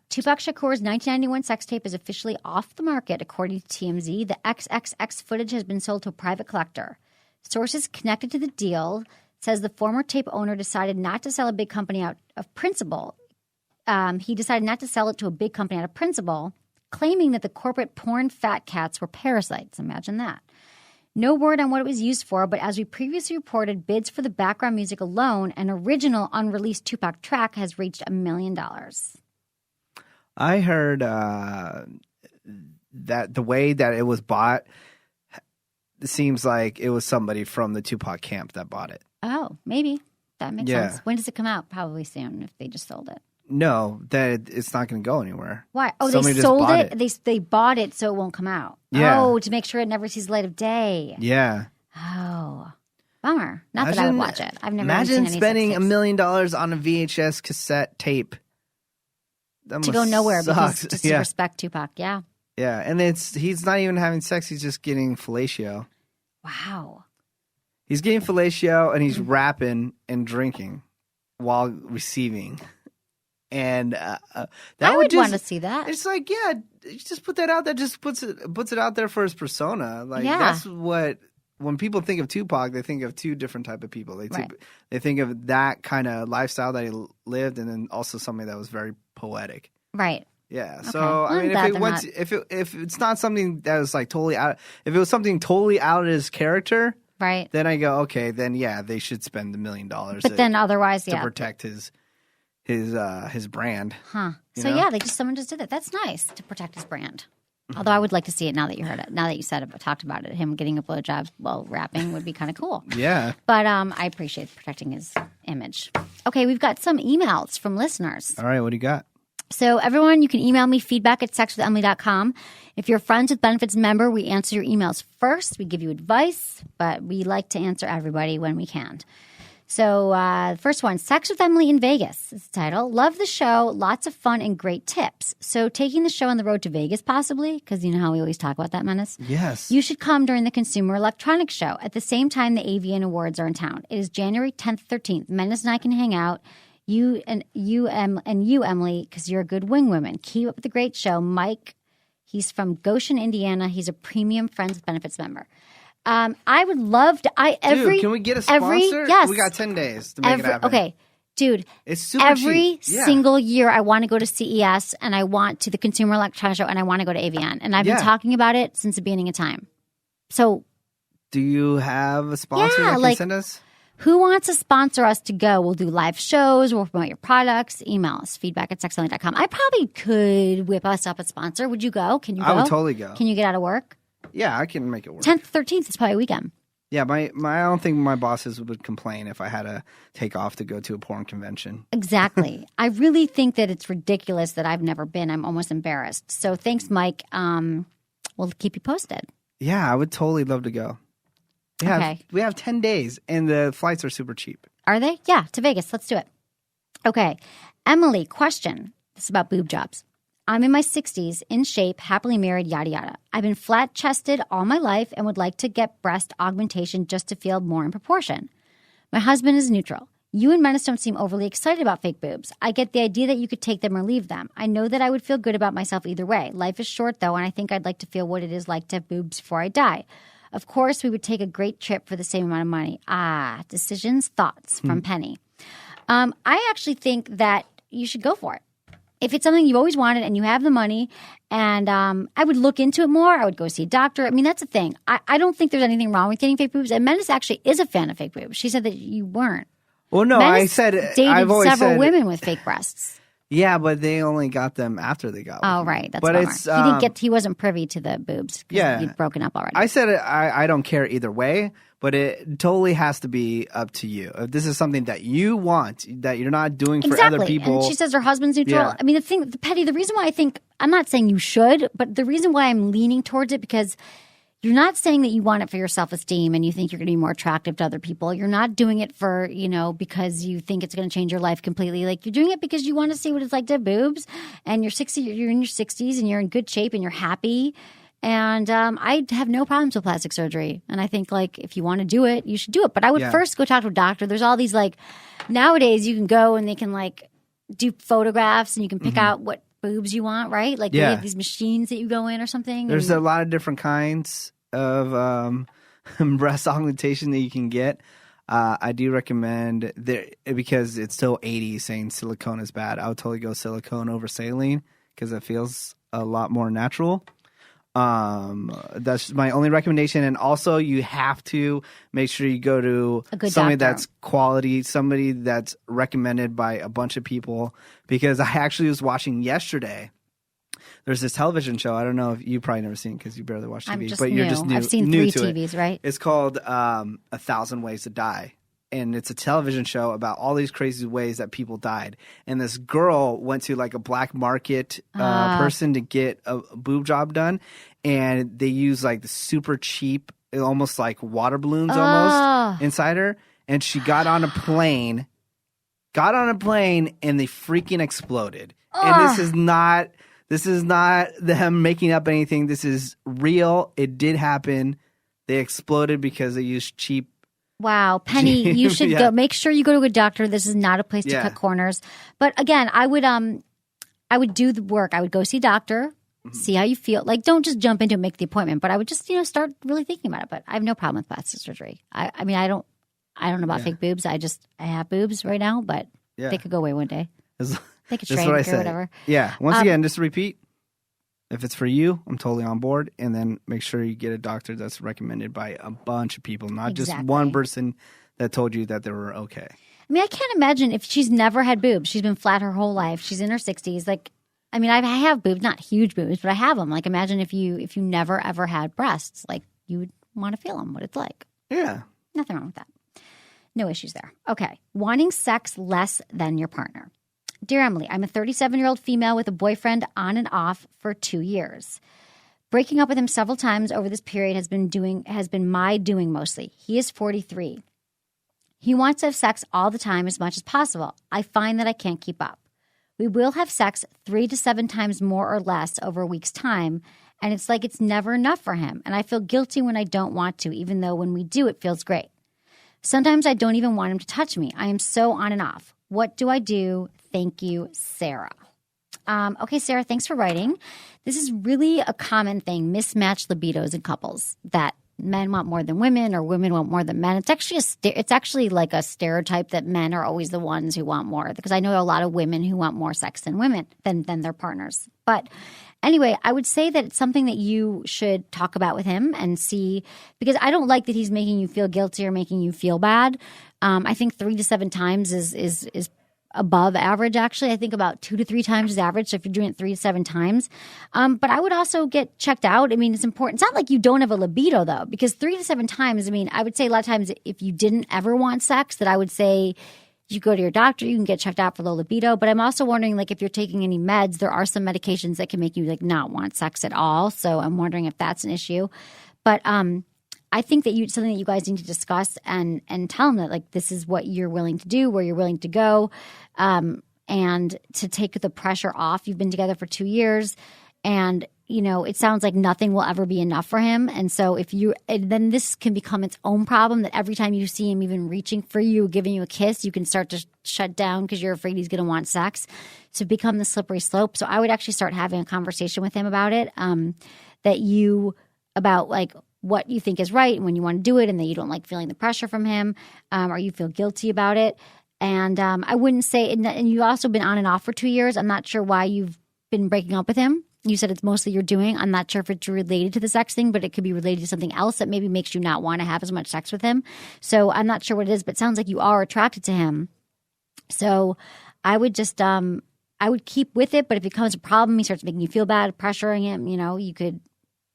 Tupac Shakur's 1991 sex tape is officially off the market, according to TMZ. The XXX footage has been sold to a private collector. Sources connected to the deal says the former tape owner decided not to sell a big company out of principle. He decided not to sell it to a big company out of principle, claiming that the corporate porn fat cats were parasites. Imagine that. No word on what it was used for, but as we previously reported, bids for the background music alone, an original unreleased Tupac track, has reached $1 million. I heard that the way that it was bought, it seems like it was somebody from the Tupac camp that bought it. Oh, maybe. That makes sense. When does it come out? Probably soon if they just sold it. No, that it's not going to go anywhere. Why? Oh, Somebody they sold it? They bought it so it won't come out. Yeah. Oh, to make sure it never sees the light of day. Yeah. Oh, bummer. Not that I would watch it. I've never Imagine seen any spending sex $1 million on a VHS cassette tape. That to go nowhere sucks. because just to respect Tupac. Yeah. Yeah, and he's not even having sex. He's just getting fellatio. Wow. He's getting fellatio and he's rapping and drinking while receiving. And that I would want to see that. It's like, yeah, just put that out there. Just puts it out there for his persona. Like that's what when people think of Tupac, they think of two different type of people. They think of that kind of lifestyle that he lived, and then also something that was very poetic. Right. Yeah. Okay. So I mean, if it's not something that was like totally out, if it was something totally out of his character, right? Then I go, okay, then yeah, they should spend $1 million. But then otherwise, to protect his his brand. Huh. You So know? yeah, someone just did it. That's nice to protect his brand. Although I would like to see it now that you heard it. Now that you talked about it, him getting a blowjob while rapping would be kind of cool. Yeah. But I appreciate protecting his image. Okay, we've got some emails from listeners. All right, what do you got? So everyone, you can email me feedback@sexwithemily.com. If you're Friends with Benefits member, we answer your emails first. We give you advice, but we like to answer everybody when we can. So the first one, Sex with Emily in Vegas is the title. Love the show. Lots of fun and great tips. So taking the show on the road to Vegas possibly, because you know how we always talk about that, Menace? Yes. You should come during the Consumer Electronics Show at the same time the AVN Awards are in town. It is January 10th, 13th. Menace and I can hang out. You, Emily, because you're a good wing woman. Keep up the great show. Mike, he's from Goshen, Indiana. He's a premium Friends with Benefits member. I would love to. Dude, can we get a sponsor? Yes. We got 10 days to make it happen. Okay. Dude, It's super every cheap. Yeah. single year I want to go to CES and I want to the Consumer Electronics Show and I want to go to AVN. And I've been talking about it since the beginning of time. So Do you have a sponsor that can send us? who wants to sponsor us to go? We'll do live shows. We'll promote your products. Email us, feedback@sexonly.com. I probably could whip us up a sponsor. Would you go? Can you go? I would totally go. Can you get out of work? Yeah, I can make it work. 10th, 13th is probably a weekend. Yeah, I don't think my bosses would complain if I had to take off to go to a porn convention. Exactly. I really think that it's ridiculous that I've never been. I'm almost embarrassed. So thanks, Mike. We'll keep you posted. Yeah, I would totally love to go. We have 10 days, and the flights are super cheap. Are they? Yeah, to Vegas. Let's do it. Okay. Emily, question. This is about boob jobs. I'm in my 60s, in shape, happily married, yada, yada. I've been flat-chested all my life and would like to get breast augmentation just to feel more in proportion. My husband is neutral. You and Menace don't seem overly excited about fake boobs. I get the idea that you could take them or leave them. I know that I would feel good about myself either way. Life is short, though, and I think I'd like to feel what it is like to have boobs before I die. Of course, we would take a great trip for the same amount of money. Decisions, thoughts from Penny. I actually think that you should go for it. If it's something you've always wanted and you have the money, and I would look into it more. I would go see a doctor. I mean, that's the thing. I don't think there's anything wrong with getting fake boobs. And Menace actually is a fan of fake boobs. She said that you weren't. Well, no, Menace I said dated I've always several said, women with fake breasts. Yeah, but they only got them after they got Oh, them. right. That's but bummer. it's He wasn't privy to the boobs. Yeah. He'd broken up already. I said I don't care either way, but it totally has to be up to you. If this is something that you want, that you're not doing for other people. And she says her husband's neutral. Yeah. I mean, Petty, the reason why I think, I'm not saying you should, but the reason why I'm leaning towards it, because you're not saying that you want it for your self-esteem and you think you're going to be more attractive to other people. You're not doing it for, because you think it's going to change your life completely. Like, you're doing it because you want to see what it's like to have boobs, and you're in your 60s and you're in good shape and you're happy. And I have no problems with plastic surgery. And I think, like, if you want to do it, you should do it. But I would first go talk to a doctor. There's all these, like, nowadays you can go and they can, like, do photographs and you can pick out what boobs you want, right? Like, they have these machines that you go in or something. There's a lot of different kinds of breast augmentation that you can get. I do recommend because it's still 80s saying silicone is bad. I would totally go silicone over saline because it feels a lot more natural. That's my only recommendation. And also, you have to make sure you go to somebody that's quality, somebody that's recommended by a bunch of people. Because I actually was watching yesterday. There's this television show. I don't know if you probably never seen it because you barely watch TV, but you're just new. I've seen new 3 to TVs, it. right? It's called 1,000 Ways to Die. And it's a television show about all these crazy ways that people died. And this girl went to like a black market person to get a boob job done. And they use like the super cheap, almost like water balloons almost inside her. And she got on a plane and they freaking exploded. And this is not them making up anything. This is real. It did happen. They exploded because they used cheap. Wow, Penny, you should go. Make sure you go to a doctor. This is not a place to cut corners. But again, I would do the work. I would go see a doctor, see how you feel. Like, don't just jump into it, make the appointment. But I would just, start really thinking about it. But I have no problem with plastic surgery. I mean, I don't know about fake boobs. I have boobs right now, but they could go away one day. They could shrink or whatever. Yeah. Once again, just to repeat. If it's for you, I'm totally on board. And then make sure you get a doctor that's recommended by a bunch of people, not just one person that told you that they were okay. I mean, I can't imagine if she's never had boobs. She's been flat her whole life. She's in her 60s. Like, I mean, I have boobs, not huge boobs, but I have them. Like, imagine if you never ever had breasts, like you would want to feel them, what it's like. Yeah. Nothing wrong with that. No issues there. Okay. Wanting sex less than your partner. Dear Emily, I'm a 37-year-old female with a boyfriend on and off for 2 years. Breaking up with him several times over this period has been my doing mostly. He is 43. He wants to have sex all the time as much as possible. I find that I can't keep up. We will have sex 3 to 7 times more or less over a week's time, and it's like it's never enough for him, and I feel guilty when I don't want to, even though when we do, it feels great. Sometimes I don't even want him to touch me. I am so on and off. What do I do? Thank you, Sarah. Okay, Sarah, thanks for writing. This is really a common thing, mismatched libidos in couples, that men want more than women or women want more than men. It's actually like a stereotype that men are always the ones who want more, because I know a lot of women who want more sex than women, than their partners. But anyway, I would say that it's something that you should talk about with him and see, because I don't like that he's making you feel guilty or making you feel bad. I think 3 to 7 times is above average, actually. I think about 2 to 3 times is average. So if you're doing it 3 to 7 times. But I would also get checked out. I mean, it's important. It's not like you don't have a libido, though, because 3 to 7 times, I mean, I would say a lot of times if you didn't ever want sex, that I would say you go to your doctor, you can get checked out for low libido. But I'm also wondering, like, if you're taking any meds, there are some medications that can make you, like, not want sex at all. So I'm wondering if that's an issue. But I think that something that you guys need to discuss and tell him that, like, this is what you're willing to do, where you're willing to go, and to take the pressure off. You've been together for 2 years, and it sounds like nothing will ever be enough for him. And so then this can become its own problem, that every time you see him even reaching for you, giving you a kiss, you can start to shut down because you're afraid he's going to want sex. So become the slippery slope. So I would actually start having a conversation with him about it, about like what you think is right and when you want to do it, and that you don't like feeling the pressure from him, or you feel guilty about it. And I wouldn't say, and you've also been on and off for 2 years. I'm not sure why you've been breaking up with him. You said it's mostly your doing. I'm not sure if it's related to the sex thing, but it could be related to something else that maybe makes you not want to have as much sex with him. So I'm not sure what it is, but it sounds like you are attracted to him. So I would just, I would keep with it. But if it becomes a problem, he starts making you feel bad, pressuring him, you could,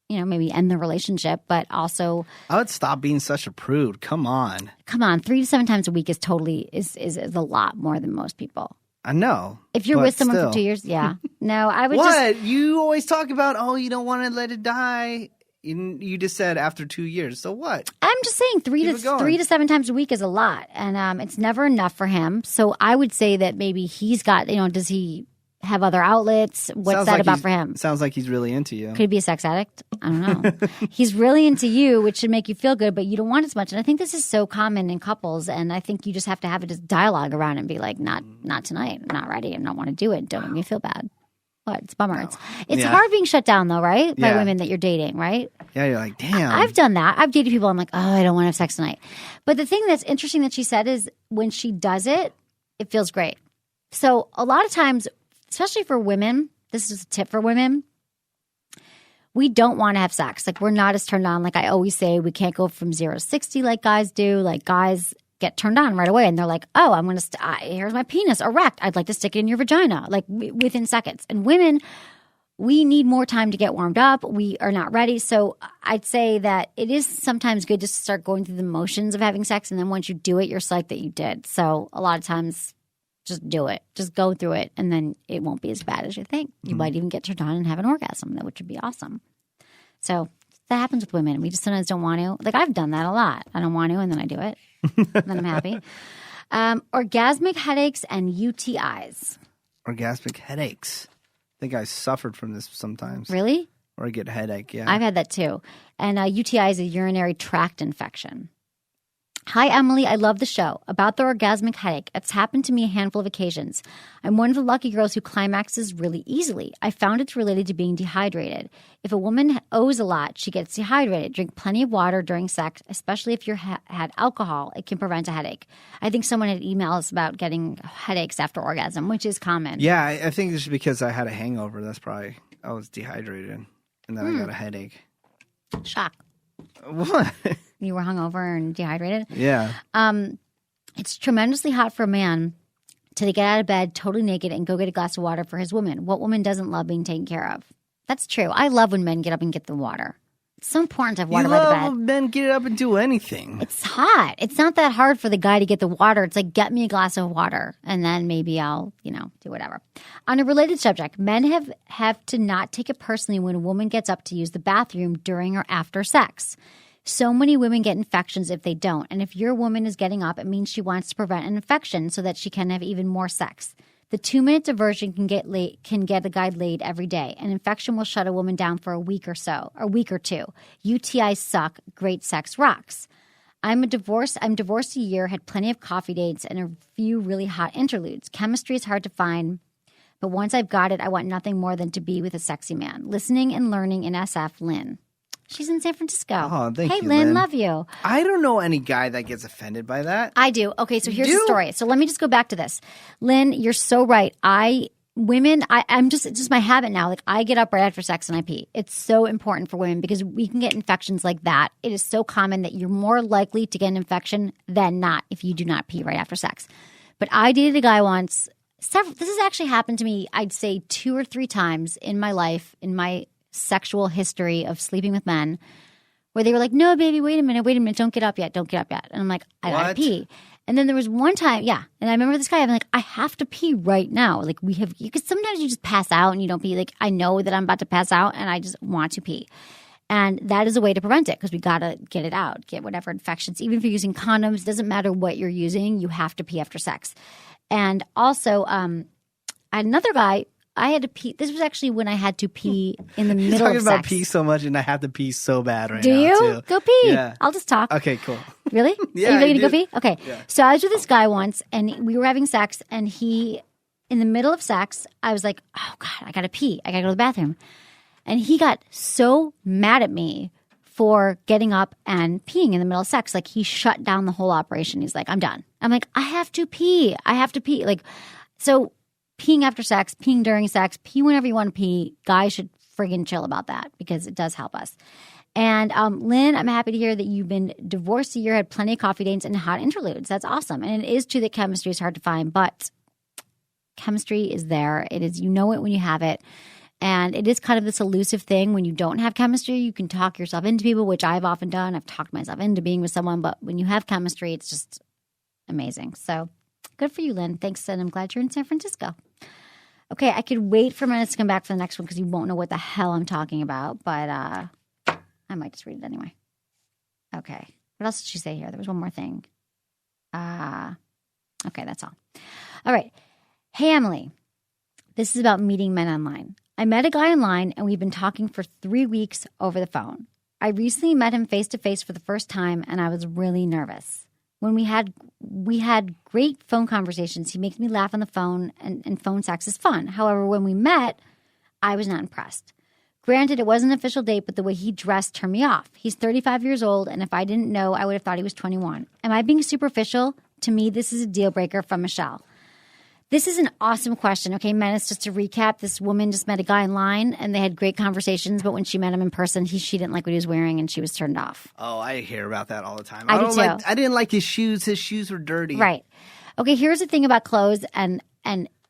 maybe end the relationship. But also, I would stop being such a prude. Come on. 3 to 7 times a week is totally is a lot more than most people. I know. If you're with someone for 2 years, yeah. No, I would What? You always talk about, you don't want to let it die. You just said after 2 years. So what? I'm just saying 3 to 7 times a week is a lot. And it's never enough for him. So I would say that maybe he's got, does he have other outlets? What's that about for him? Sounds like he's really into you. Could he be a sex addict? I don't know. He's really into you, which should make you feel good, but you don't want as much. And I think this is so common in couples. And I think you just have to have a dialogue around it and be like, not tonight. I'm not ready. I don't want to do it. Don't make me feel bad. What? It's a bummer. No. It's hard being shut down, though, right? By Yeah. women that you're dating, right? Yeah, you're like, damn. I've done that. I've dated people. I'm like, I don't want to have sex tonight. But the thing that's interesting that she said is when she does it, it feels great. So a lot of times, especially for women, this is a tip for women, we don't want to have sex. Like, we're not as turned on. Like I always say, we can't go from 0 to 60 like guys do. Like, guys get turned on right away and they're like, oh, I'm going to here's my penis erect. I'd like to stick it in your vagina, like within seconds. And women, we need more time to get warmed up. We are not ready. So I'd say that it is sometimes good just to start going through the motions of having sex. And then once you do it, you're psyched that you did. So a lot of times, just do it. Just go through it. And then it won't be as bad as you think. You might even get turned on and have an orgasm, which would be awesome. So that happens with women. We just sometimes don't want to. Like, I've done that a lot. I don't want to, and then I do it. And then I'm happy. Orgasmic headaches and UTIs. Orgasmic headaches. I think I suffered from this sometimes. Really? Or I get a headache, yeah. I've had that too. And UTI is a urinary tract infection. Hi, Emily. I love the show. About the orgasmic headache, it's happened to me a handful of occasions. I'm one of the lucky girls who climaxes really easily. I found it's related to being dehydrated. If a woman owes a lot, she gets dehydrated. Drink plenty of water during sex, especially if you're had alcohol. It can prevent a headache. I think someone had emails about getting headaches after orgasm, which is common. Yeah, I think it's because I had a hangover. That's probably, I was dehydrated. And then I got a headache. Shock. What? You were hungover and dehydrated? Yeah. It's tremendously hot for a man to get out of bed totally naked and go get a glass of water for his woman. What woman doesn't love being taken care of? That's true. I love when men get up and get the water. It's so important to have water by the bed. You love when men get up and do anything. It's hot. It's not that hard for the guy to get the water. It's like, get me a glass of water, and then maybe I'll, do whatever. On a related subject, men have to not take it personally when a woman gets up to use the bathroom during or after sex. So many women get infections if they don't. And if your woman is getting up, it means she wants to prevent an infection so that she can have even more sex. The 2-minute diversion can get a guy laid every day. An infection will shut a woman down for a week or two. UTIs suck. Great sex rocks. I'm divorced a year, had plenty of coffee dates and a few really hot interludes. Chemistry is hard to find, but once I've got it, I want nothing more than to be with a sexy man. Listening and learning in SF, Lynn. She's in San Francisco. Oh, thank you, Hey, Lynn, Lynn. love you. I don't know any guy that gets offended by that. I do. Okay, so here's the story. So let me just go back to this. Lynn, you're so right. I'm just my habit now. Like, I get up right after sex and I pee. It's so important for women because we can get infections like that. It is so common that you're more likely to get an infection than not if you do not pee right after sex. But I dated a guy once. This has actually happened to me, I'd say 2 or 3 times in my life, in my sexual history of sleeping with men, where they were like, no, baby, wait a minute, don't get up yet. And I'm like, I gotta pee. And then there was one time, and I remember this guy, I'm like, I have to pee right now. Like, because sometimes you just pass out and you don't pee. Like, I know that I'm about to pass out and I just want to pee. And that is a way to prevent it because we gotta get it out, get whatever infections. Even if you're using condoms, doesn't matter what you're using, you have to pee after sex. And also, I had another guy, I had to pee. This was actually when I had to pee in the middle of sex. Talking about pee so much, and I have to pee so bad right now. Do you? Too. Go pee. Yeah. I'll just talk. Okay, cool. Really? Yeah. Are you ready to go pee? Okay. Yeah. So I was with this guy once, and we were having sex, and in the middle of sex, I was like, oh, God, I got to pee. I got to go to the bathroom. And he got so mad at me for getting up and peeing in the middle of sex. Like, he shut down the whole operation. He's like, I'm done. I'm like, I have to pee. Like, so peeing after sex, peeing during sex, pee whenever you want to pee. Guys should friggin' chill about that because it does help us. And Lynn, I'm happy to hear that you've been divorced a year, had plenty of coffee dates and hot interludes. That's awesome. And it is true that chemistry is hard to find, but chemistry is there. It is, you know it when you have it. And it is kind of this elusive thing. When you don't have chemistry, you can talk yourself into people, which I've often done. I've talked myself into being with someone. But when you have chemistry, it's just amazing. So good for you, Lynn. Thanks, and I'm glad you're in San Francisco. Okay, I could wait for minutes to come back for the next one because you won't know what the hell I'm talking about. But I might just read it anyway. Okay. What else did she say here? There was one more thing. Okay, that's all. All right. Hey, Emily. This is about meeting men online. I met a guy online, and we've been talking for 3 weeks over the phone. I recently met him face-to-face for the first time, and I was really nervous. When we had great phone conversations. He makes me laugh on the phone, and phone sex is fun. However, when we met, I was not impressed. Granted, it wasn't an official date, but the way he dressed turned me off. He's 35 years old, and if I didn't know, I would have thought he was 21. Am I being superficial? To me, this is a deal breaker from Michelle. This is an awesome question. Okay, Menace, just to recap, this woman just met a guy online and they had great conversations, but when she met him in person, she didn't like what he was wearing and she was turned off. Oh, I hear about that all the time. I do too. I didn't like his shoes. His shoes were dirty. Right. Okay, here's the thing about clothes, and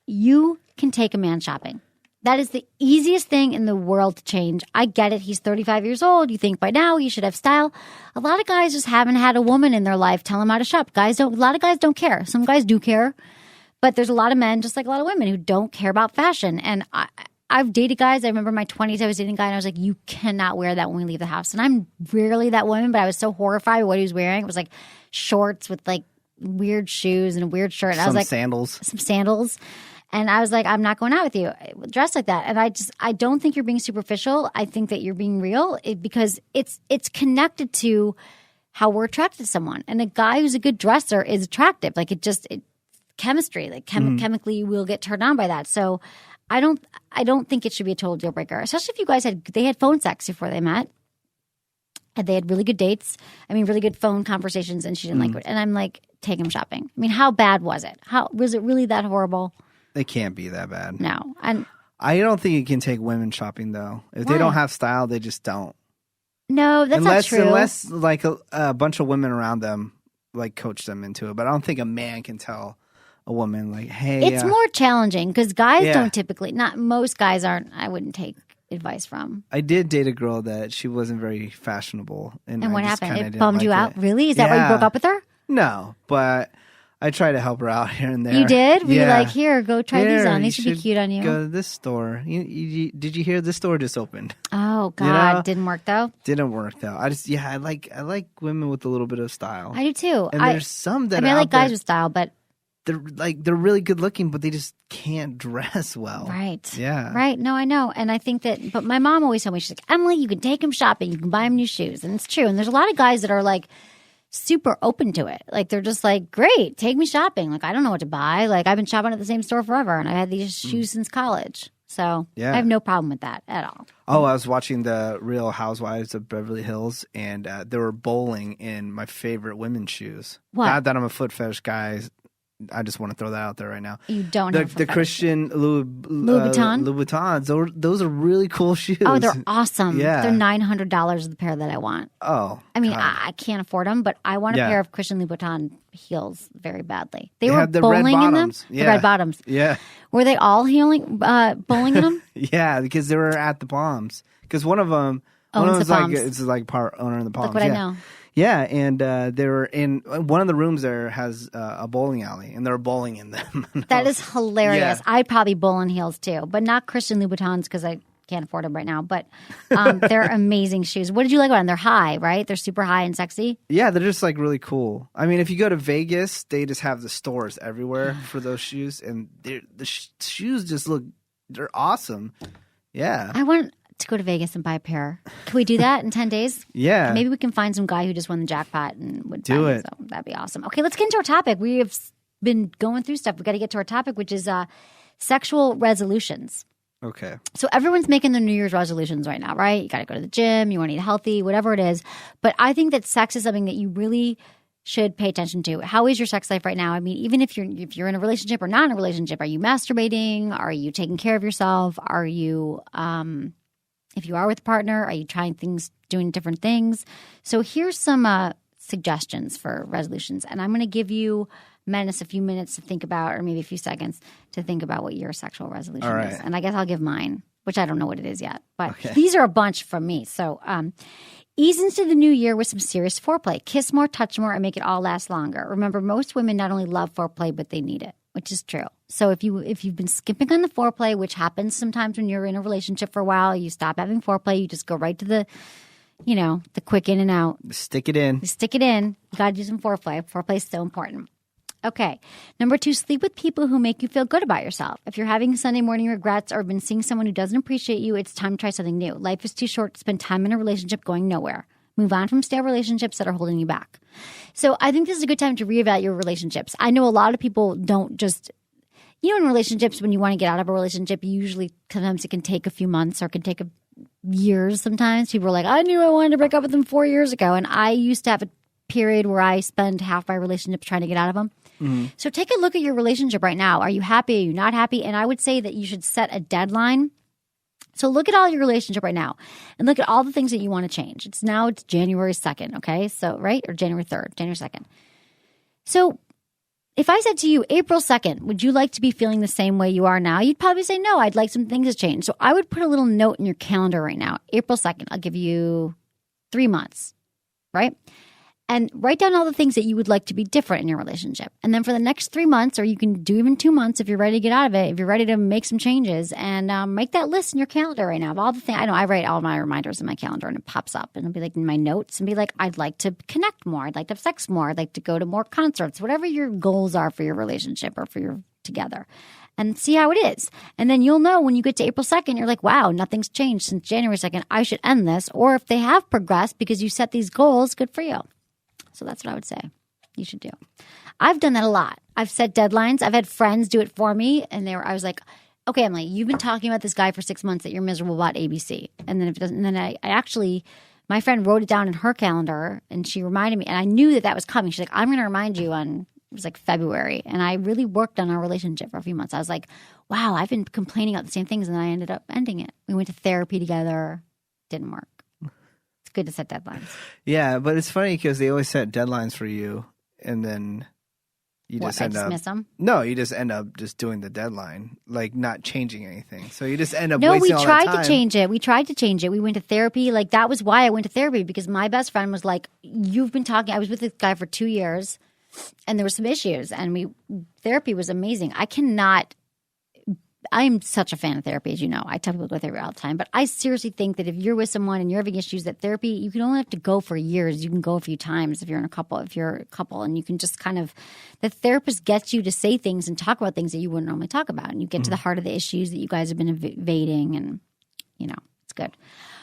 you can take a man shopping. That is the easiest thing in the world to change. I get it. He's 35 years old. You think by now he should have style. A lot of guys just haven't had a woman in their life tell them how to shop. A lot of guys don't care. Some guys do care. But there's a lot of men, just like a lot of women, who don't care about fashion. And I've dated guys. I remember in my 20s, I was dating a guy, and I was like, you cannot wear that when we leave the house. And I'm rarely that woman, but I was so horrified by what he was wearing. It was like shorts with like weird shoes and a weird shirt. And I was like, some sandals. And I was like, I'm not going out with you dressed like that. And I don't think you're being superficial. I think that you're being real because it's connected to how we're attracted to someone. And a guy who's a good dresser is attractive. Like chemistry, like chemically, we'll get turned on by that. So I don't think it should be a total deal breaker, especially if you guys had phone sex before they met. And they had really good dates. I mean, really good phone conversations, and she didn't like it. And I'm like, take him shopping. I mean, how bad was it? Was it really that horrible? It can't be that bad. No. And I don't think it can take women shopping, though. If they don't have style, they just don't. No, that's not true. Unless like a bunch of women around them like coach them into it. But I don't think a man can tell a woman like, hey, It's more challenging because guys Yeah. don't typically. Not most guys aren't. I wouldn't take advice from. I did date a girl that she wasn't very fashionable, And I what just happened? kinda It didn't bummed like you it. out. Really? Is that why you broke up with her? No, but I tried to help her out here and there. You did? Were you Yeah. like, here, go try these Here, on. you These should be cute on you. Go to this store. Did you hear this store just opened? Oh God, know? didn't work though. Didn't work though. I like women with a little bit of style. I do too. And there's some that I mean, I are like out there, guys with style, but they're really good looking, but they just can't dress well. right, Yeah. right. No, I know, and I think that. But my mom always told me, she's like, Emily, you can take him shopping, you can buy him new shoes, and it's true. And there's a lot of guys that are like super open to it. Like they're just like, great, take me shopping. Like I don't know what to buy. Like I've been shopping at the same store forever, and I had these shoes since college. So Yeah. I have no problem with that at all. Oh, I was watching the Real Housewives of Beverly Hills, and they were bowling in my favorite women's shoes. What? Not that I'm a foot fetish guy. I just want to throw that out there right now. You don't The, have the Christian Louis Vuitton? Louis Vuittons. Those are really cool shoes. Oh, they're awesome. Yeah. They're $900 the pair that I want. Oh, I mean, God. I can't afford them, but I want a Yeah. pair of Christian Louboutin heels very badly. They They were had the red bowling in them. bottoms. The Yeah. red bottoms. Yeah, Were they all bowling in them? yeah, because they were at the Palms. Because one of them, Owns the like Palms. it's like part owner of the Palms. Look what I yeah. know. Yeah, and they were in one of the rooms. There has a bowling alley, and they're bowling in them. That is hilarious. Yeah. I'd probably bowl in heels too, but not Christian Louboutins because I can't afford them right now. But they're amazing shoes. What did you like about them? They're high, right? They're super high and sexy. Yeah, they're just like really cool. I mean, if you go to Vegas, they just have the stores everywhere for those shoes, and shoes just they're awesome. Yeah, I want to go to Vegas and buy a pair. Can we do that in 10 days? yeah. Maybe we can find some guy who just won the jackpot and would Do buy it. So that'd be awesome. Okay, let's get into our topic. We have been going through stuff. We got to get to our topic, which is sexual resolutions. Okay. So everyone's making their New Year's resolutions right now, right? You got to go to the gym, you want to eat healthy, whatever it is. But I think that sex is something that you really should pay attention to. How is your sex life right now? I mean, even if you're in a relationship or not in a relationship, are you masturbating? Are you taking care of yourself? Are you if you are with a partner, are you trying things, doing different things? So here's some suggestions for resolutions. And I'm going to give you a few minutes to think about, or maybe a few seconds to think about what your sexual resolution All is. right. And I guess I'll give mine, which I don't know what it is yet. But Okay. these are a bunch from me. So ease into the new year with some serious foreplay. Kiss more, touch more, and make it all last longer. Remember, most women not only love foreplay, but they need it, which is true. So if you've been skipping on the foreplay, which happens sometimes when you're in a relationship for a while, you stop having foreplay, you just go right to the quick in and out. Stick it in. You stick it in. You got to do some foreplay. Foreplay is so important. Okay. Number 2, sleep with people who make you feel good about yourself. If you're having Sunday morning regrets or been seeing someone who doesn't appreciate you, it's time to try something new. Life is too short to spend time in a relationship going nowhere. Move on from stale relationships that are holding you back. So I think this is a good time to reevaluate your relationships. I know a lot of people don't just, in relationships, when you want to get out of a relationship, sometimes it can take a few months or it can take years sometimes. People are like, I knew I wanted to break up with them 4 years ago. And I used to have a period where I spend half my relationships trying to get out of them. Mm-hmm. So take a look at your relationship right now. Are you happy? Are you not happy? And I would say that you should set a deadline. So look at all your relationship right now and look at all the things that you want to change. It's January 2nd, okay? So, right? Or January 3rd, January 2nd. So if I said to you, April 2nd, would you like to be feeling the same way you are now? You'd probably say, no, I'd like some things to change. So I would put a little note in your calendar right now. April 2nd, I'll give you 3 months, right? And write down all the things that you would like to be different in your relationship. And then for the next 3 months, or you can do even 2 months if you're ready to get out of it, if you're ready to make some changes, and make that list in your calendar right now of all the things. I know I write all my reminders in my calendar and it pops up and it'll be like in my notes and be like, I'd like to connect more. I'd like to have sex more. I'd like to go to more concerts, whatever your goals are for your relationship or for your together. And see how it is. And then you'll know when you get to April 2nd, you're like, wow, nothing's changed since January 2nd. I should end this. Or if they have progressed because you set these goals, good for you. So that's what I would say you should do. I've done that a lot. I've set deadlines. I've had friends do it for me. And I was like, okay, Emily, you've been talking about this guy for 6 months that you're miserable about ABC. And then if it doesn't, and then I actually, my friend wrote it down in her calendar and she reminded me. And I knew that was coming. She's like, I'm going to remind you it was like February. And I really worked on our relationship for a few months. I was like, wow, I've been complaining about the same things. And then I ended up ending it. We went to therapy together. Didn't work. Good to set deadlines. Yeah, but it's funny because they always set deadlines for you, and then you What, just I end up dismiss them? No, you just end up just doing the deadline, like not changing anything. So you just end up No, we wasting all that tried time. to change it. We tried to change it. We went to therapy. Like, that was why I went to therapy, because my best friend was like, you've been talking. I was with this guy for 2 years, and there were some issues, and therapy was amazing. I'm such a fan of therapy, as you know. I tell people to go to therapy all the time. But I seriously think that if you're with someone and you're having issues, that therapy, you can only have to go for years. You can go a few times if you're a couple, and you can just kind of, the therapist gets you to say things and talk about things that you wouldn't normally talk about. And you get to the heart of the issues that you guys have been evading, and, it's good.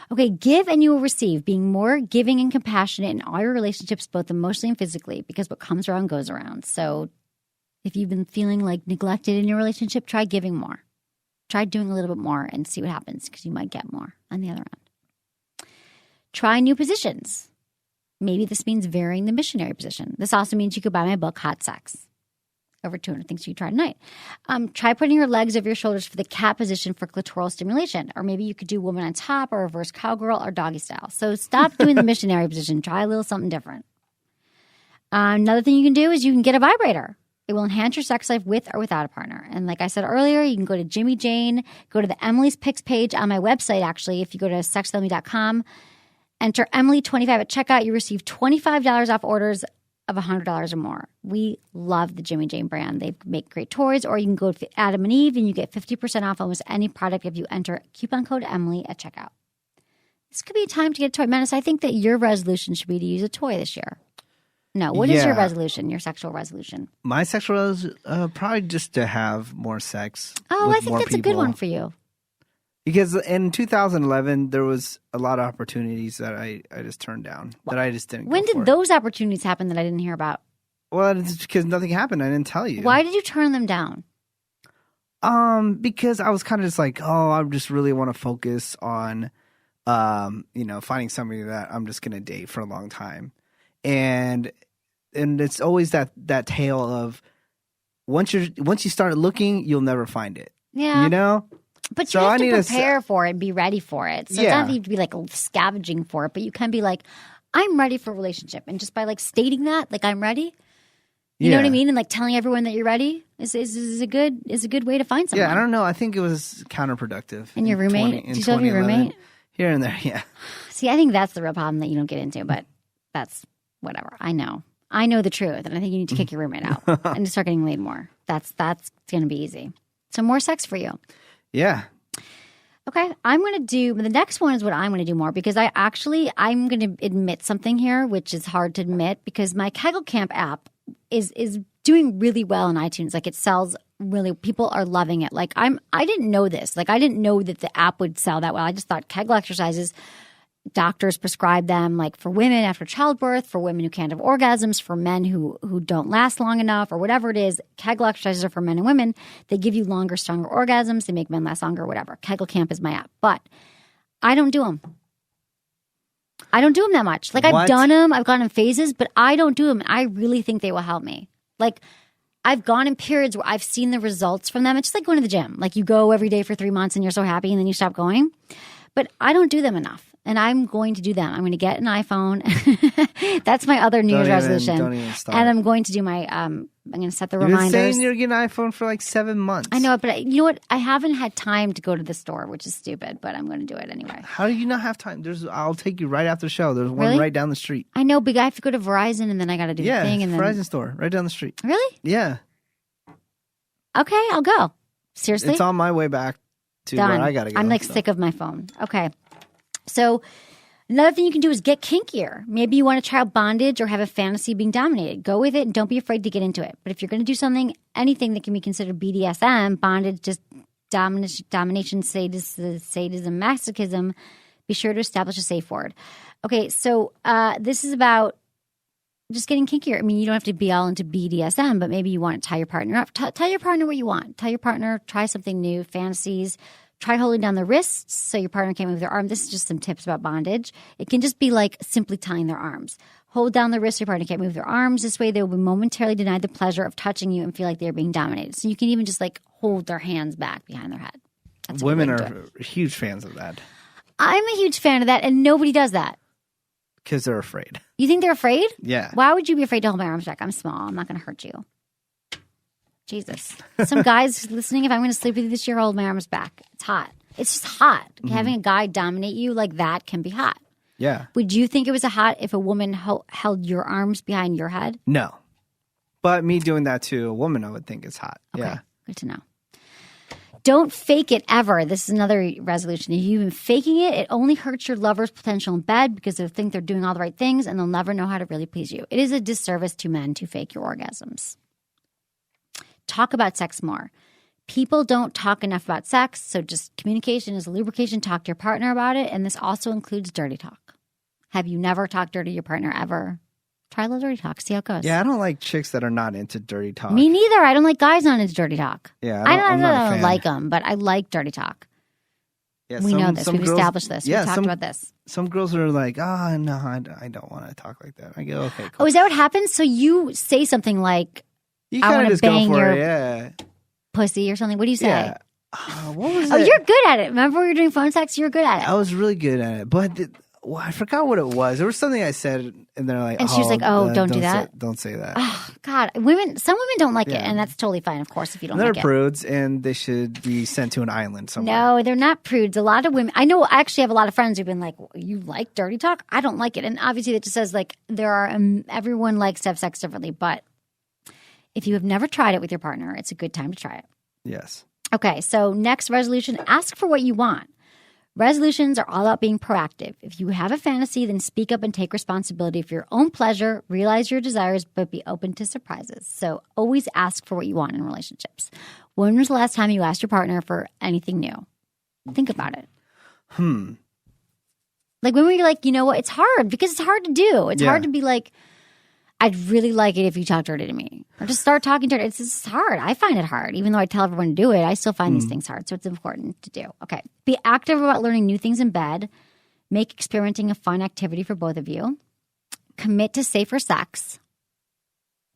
Okay, give and you will receive. Being more giving and compassionate in all your relationships, both emotionally and physically, because what comes around goes around. So if you've been feeling like neglected in your relationship, try giving more. Try doing a little bit more and see what happens, because you might get more on the other end. Try new positions. Maybe this means varying the missionary position. This also means you could buy my book, Hot Sex. Over 200 things you try tonight. Try putting your legs over your shoulders for the cat position for clitoral stimulation. Or maybe you could do woman on top or reverse cowgirl or doggy style. So stop doing the missionary position. Try a little something different. Another thing you can do is you can get a vibrator. It will enhance your sex life with or without a partner. And like I said earlier, you can go to Jimmy Jane, go to the Emily's Picks page on my website, actually. If you go to sexwithemily.com, enter Emily25 at checkout, you receive $25 off orders of $100 or more. We love the Jimmy Jane brand. They make great toys. Or you can go to Adam and Eve and you get 50% off almost any product if you enter coupon code Emily at checkout. This could be a time to get a toy. Menace, I think that your resolution should be to use a toy this year. No, what is your resolution, your sexual resolution? My sexual probably just to have more sex. Oh, with I think more that's people. a good one for you. Because in 2011, there was a lot of opportunities that I just turned down, that I just didn't When go for. did those opportunities happen that I didn't hear about? Well, it's because nothing happened. I didn't tell you. Why did you turn them down? Because I was kind of just like, I just really want to focus on, finding somebody that I'm just going to date for a long time. And it's always that tale of once you start looking, you'll never find it. Yeah. You know? But So you I have to need to prepare for it, be ready for it. So Yeah. it doesn't have to be like scavenging for it, but you can be like, I'm ready for a relationship. And just by like stating that, like I'm ready, you know what I mean? And like telling everyone that you're ready is a good way to find someone. Yeah, I don't know. I think it was counterproductive. And your roommate? Did you tell your 2011. roommate? Here and there, yeah. See, I think that's the real problem that you don't get into, but that's whatever. I know the truth, and I think you need to kick your roommate out and start getting laid more. That's going to be easy. So more sex for you. Yeah. Okay, I'm going to do the next one is what I'm going to do more, because I'm going to admit something here, which is hard to admit, because my Kegel Camp app is doing really well on iTunes. Like, it sells really, people are loving it. Like, I didn't know this. Like, I didn't know that the app would sell that well. I just thought Kegel exercises, doctors prescribe them, like for women after childbirth, for women who can't have orgasms, for men who don't last long enough, or whatever it is. Kegel exercises are for men and women. They give you longer, stronger orgasms. They make men last longer, whatever. Kegel Camp is my app. But I don't do them. I don't do them that much. Like, I've done them. I've gone in phases, but I don't do them. And I really think they will help me. Like, I've gone in periods where I've seen the results from them. It's just like going to the gym. Like, you go every day for 3 months and you're so happy, and then you stop going. But I don't do them enough. And I'm going to do them. I'm going to get an iPhone. That's my other New Year's resolution. Don't even start. And I'm going to do my, I'm going to set the You've been reminders. saying you're getting an iPhone for like 7 months. I know, but you know what? I haven't had time to go to the store, which is stupid, but I'm going to do it anyway. How do you not have time? I'll take you right after the show. There's one Really? right down the street. I know, but I have to go to Verizon, and then I got to do the thing. And then Verizon store, right down the street. Really? Yeah. Okay, I'll go. Seriously? It's on my way back to Done. where I got to go. I'm like sick of my phone. Okay. So another thing you can do is get kinkier. Maybe you want to try out bondage or have a fantasy being dominated. Go with it and don't be afraid to get into it. But if you're going to do anything that can be considered BDSM, bondage, just domination, sadism, masochism, be sure to establish a safe word. Okay, so this is about just getting kinkier. I mean, you don't have to be all into BDSM, but maybe you want to tie your partner up. Tell your partner what you want. Tell your partner, try something new, fantasies. Try holding down the wrists so your partner can't move their arm. This is just some tips about bondage. It can just be like simply tying their arms. Hold down the wrist so your partner can't move their arms. This way they will be momentarily denied the pleasure of touching you and feel like they're being dominated. So you can even just like hold their hands back behind their head. That's a good Women way to are do it. huge fans of that. I'm a huge fan of that, and nobody does that. Because they're afraid. You think they're afraid? Yeah. Why would you be afraid to hold my arms back? I'm small. I'm not going to hurt you. Jesus. Some guys listening, if I'm going to sleep with you this year, hold my arms back. It's hot. It's just hot. Having a guy dominate you like that can be hot. Yeah. Would you think it was a hot if a woman held your arms behind your head? No. But me doing that to a woman, I would think is hot. Okay. Yeah. Good to know. Don't fake it ever. This is another resolution. If you've been faking it, it only hurts your lover's potential in bed because they'll think they're doing all the right things and they'll never know how to really please you. It is a disservice to men to fake your orgasms. Talk about sex more. People don't talk enough about sex, so just communication is lubrication. Talk to your partner about it, and this also includes dirty talk. Have you never talked dirty to your partner ever? Try a little dirty talk. See how it goes. Yeah, I don't like chicks that are not into dirty talk. Me neither. I don't like guys not into dirty talk. Yeah, I I'm not a don't fan. like them, but I like dirty talk. Yeah, We know this. We've girls- established this. Yeah, We've talked about this. Some girls are like, oh, no, I don't want to talk like that. I go, okay, cool. Oh, is that what happens? So you say something like, You I kind wanna of just go bang for your- it, yeah. pussy or something? What do you say? Yeah. What was Oh, it? you're good at it. Remember we were doing phone sex? You were good at it. I was really good at it, but I forgot what it was. There was something I said, and they're like, And she was like, oh, don't do that? Don't say that. Oh, God. Some women don't like it, Yeah. and that's totally fine, of course, if you don't They're like it. prudes, and they should be sent to an island somewhere. No, they're not prudes. A lot of women, I know, I actually have a lot of friends who've been like, you like dirty talk? I don't like it. And obviously, that just says like everyone likes to have sex differently. But if you have never tried it with your partner, it's a good time to try it. Yes. Okay, so next resolution, ask for what you want. Resolutions are all about being proactive. If you have a fantasy, then speak up and take responsibility for your own pleasure, realize your desires, but be open to surprises. So always ask for what you want in relationships. When was the last time you asked your partner for anything new? Think about it. Like when were you like, you know what, it's hard because it's hard to do. It's hard to be like, I'd really like it if you talk dirty to me. Or just start talking dirty. It's just hard. I find it hard. Even though I tell everyone to do it, I still find these things hard. So it's important to do. Okay. Be active about learning new things in bed. Make experimenting a fun activity for both of you. Commit to safer sex.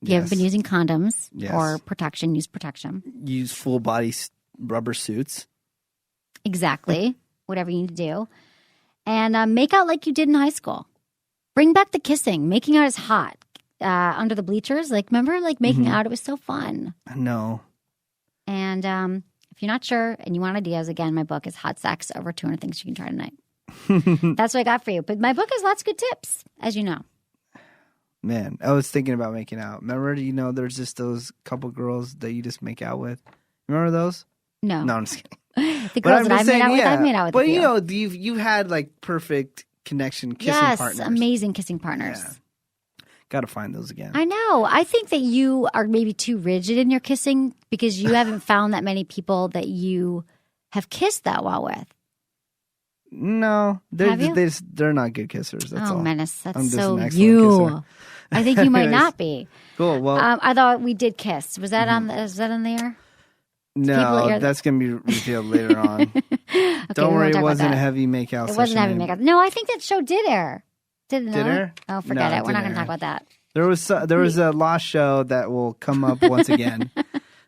If you haven't been using condoms or protection, use protection. Use full body rubber suits. Exactly. Whatever you need to do. And make out like you did in high school. Bring back the kissing. Making out is hot. Under the bleachers. Like, remember, like making out? It was so fun. I know. And if you're not sure and you want ideas, again, my book is Hot Sex, Over 200 Things You Can Try Tonight. That's what I got for you. But my book has lots of good tips, as you know. Man, I was thinking about making out. Remember, there's just those couple girls that you just make out with. Remember those? No. No, I'm just kidding. The girls that I've made out with, I've made out with. But a few. you've had like perfect connection kissing yes, partners. amazing kissing partners. Yeah. Got to find those again. I know. I think that you are maybe too rigid in your kissing because you haven't found that many people that you have kissed that well with. No, Have you? they're not good kissers. That's all. Menace. I'm That's just so an excellent you. kisser. I think you might not be. Cool. Well, I thought we did kiss. Was that on the air? no, that's going to be revealed later on. Okay, Don't we worry, won't it talk about wasn't a that. heavy makeout It session. wasn't heavy babe. makeup. No, I think that show did air. Did it not? Did air? Oh, forget No, it. We're not going didn't to talk air. about that. There was a lost show that will come up once again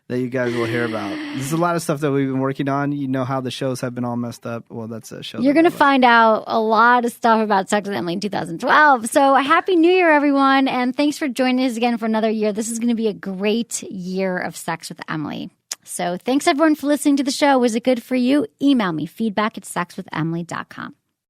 that you guys will hear about. There's a lot of stuff that we've been working on. You know how the shows have been all messed up. Well, that's a show. You're going to find out a lot of stuff about Sex with Emily in 2012. So Happy New Year, everyone. And thanks for joining us again for another year. This is going to be a great year of Sex with Emily. So thanks, everyone, for listening to the show. Was it good for you? Email me, feedback@sexwithemily.com.